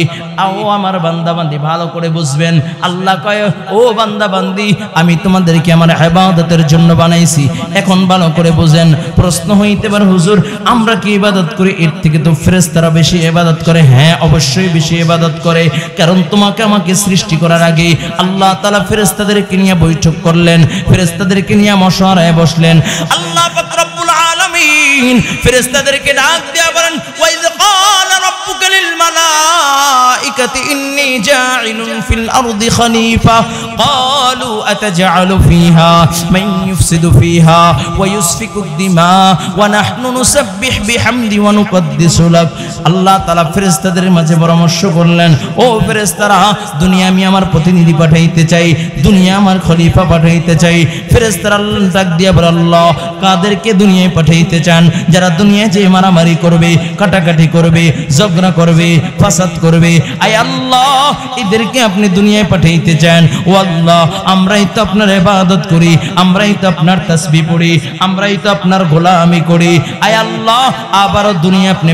ও আমার বান্দা বান্দি, ভালো করে বুঝবেন। আল্লাহ কয়, ও বান্দা বান্দি, আমি তোমাদেরকে আমার ইবাদতের জন্য বানাইছি। এখন ভালো করে বুঝেন। প্রশ্ন হইতে পারে, হুজুর আমরা কি ইবাদত করি? এর থেকে তো ফেরেশতারা বেশি ইবাদত করে। হ্যাঁ, অবশ্যই বেশি ইবাদত করে, কারণ তোমাকে আমাকে সৃষ্টি করার আগে আল্লাহ তাআলা ফেরেশতাদেরকে নিয়ে বৈঠক করলেন, ফেরেশতাদেরকে নিয়ে মশওয়ারায় বসলেন। আল্লাহ পাক রব্বুল আলামিন ফেরেশতাদেরকে ডাক দিয়া বলেন, ওয়াইয ক্বালা রাব্বুকা লিল মালাইকাতি ইন্নী জাইলুন ফিল الأرض خليفة قالوا أتجعل فيها من يفسد فيها ويسفك الدماء ونحن نسبح بحمد ونقدس لك আল্লাহ তাআলা ফেরেশতাদের মাঝে পরামর্শ করলেন ও ফেরেশতারা দুনিয়া আমি আমার প্রতিনিধি পাঠাইতে চাই দুনিয়া আমার খলিফা পাঠাইতে চাই ফেরেশতারা ডাক দিয়া বলে আল্লাহ কাদেরকে দুনিয়ায় পাঠাইতে চান যারা দুনিয়ায় যে মারামারি করবে কাটাকাটি করবে ঝগড়া করবে ফাসাদ করবে আয় আল্লাহ এদেরকে আপনি দুনিয়ায় পাঠাইতে চান ও আল্লাহ আমরাই তো আপনার ইবাদত করি আমরাই তো আপনার তাসবিহ পড়ি আমরাই তো আপনার গোলামি করি আয় আল্লাহ আবারও দুনিয়া আপনি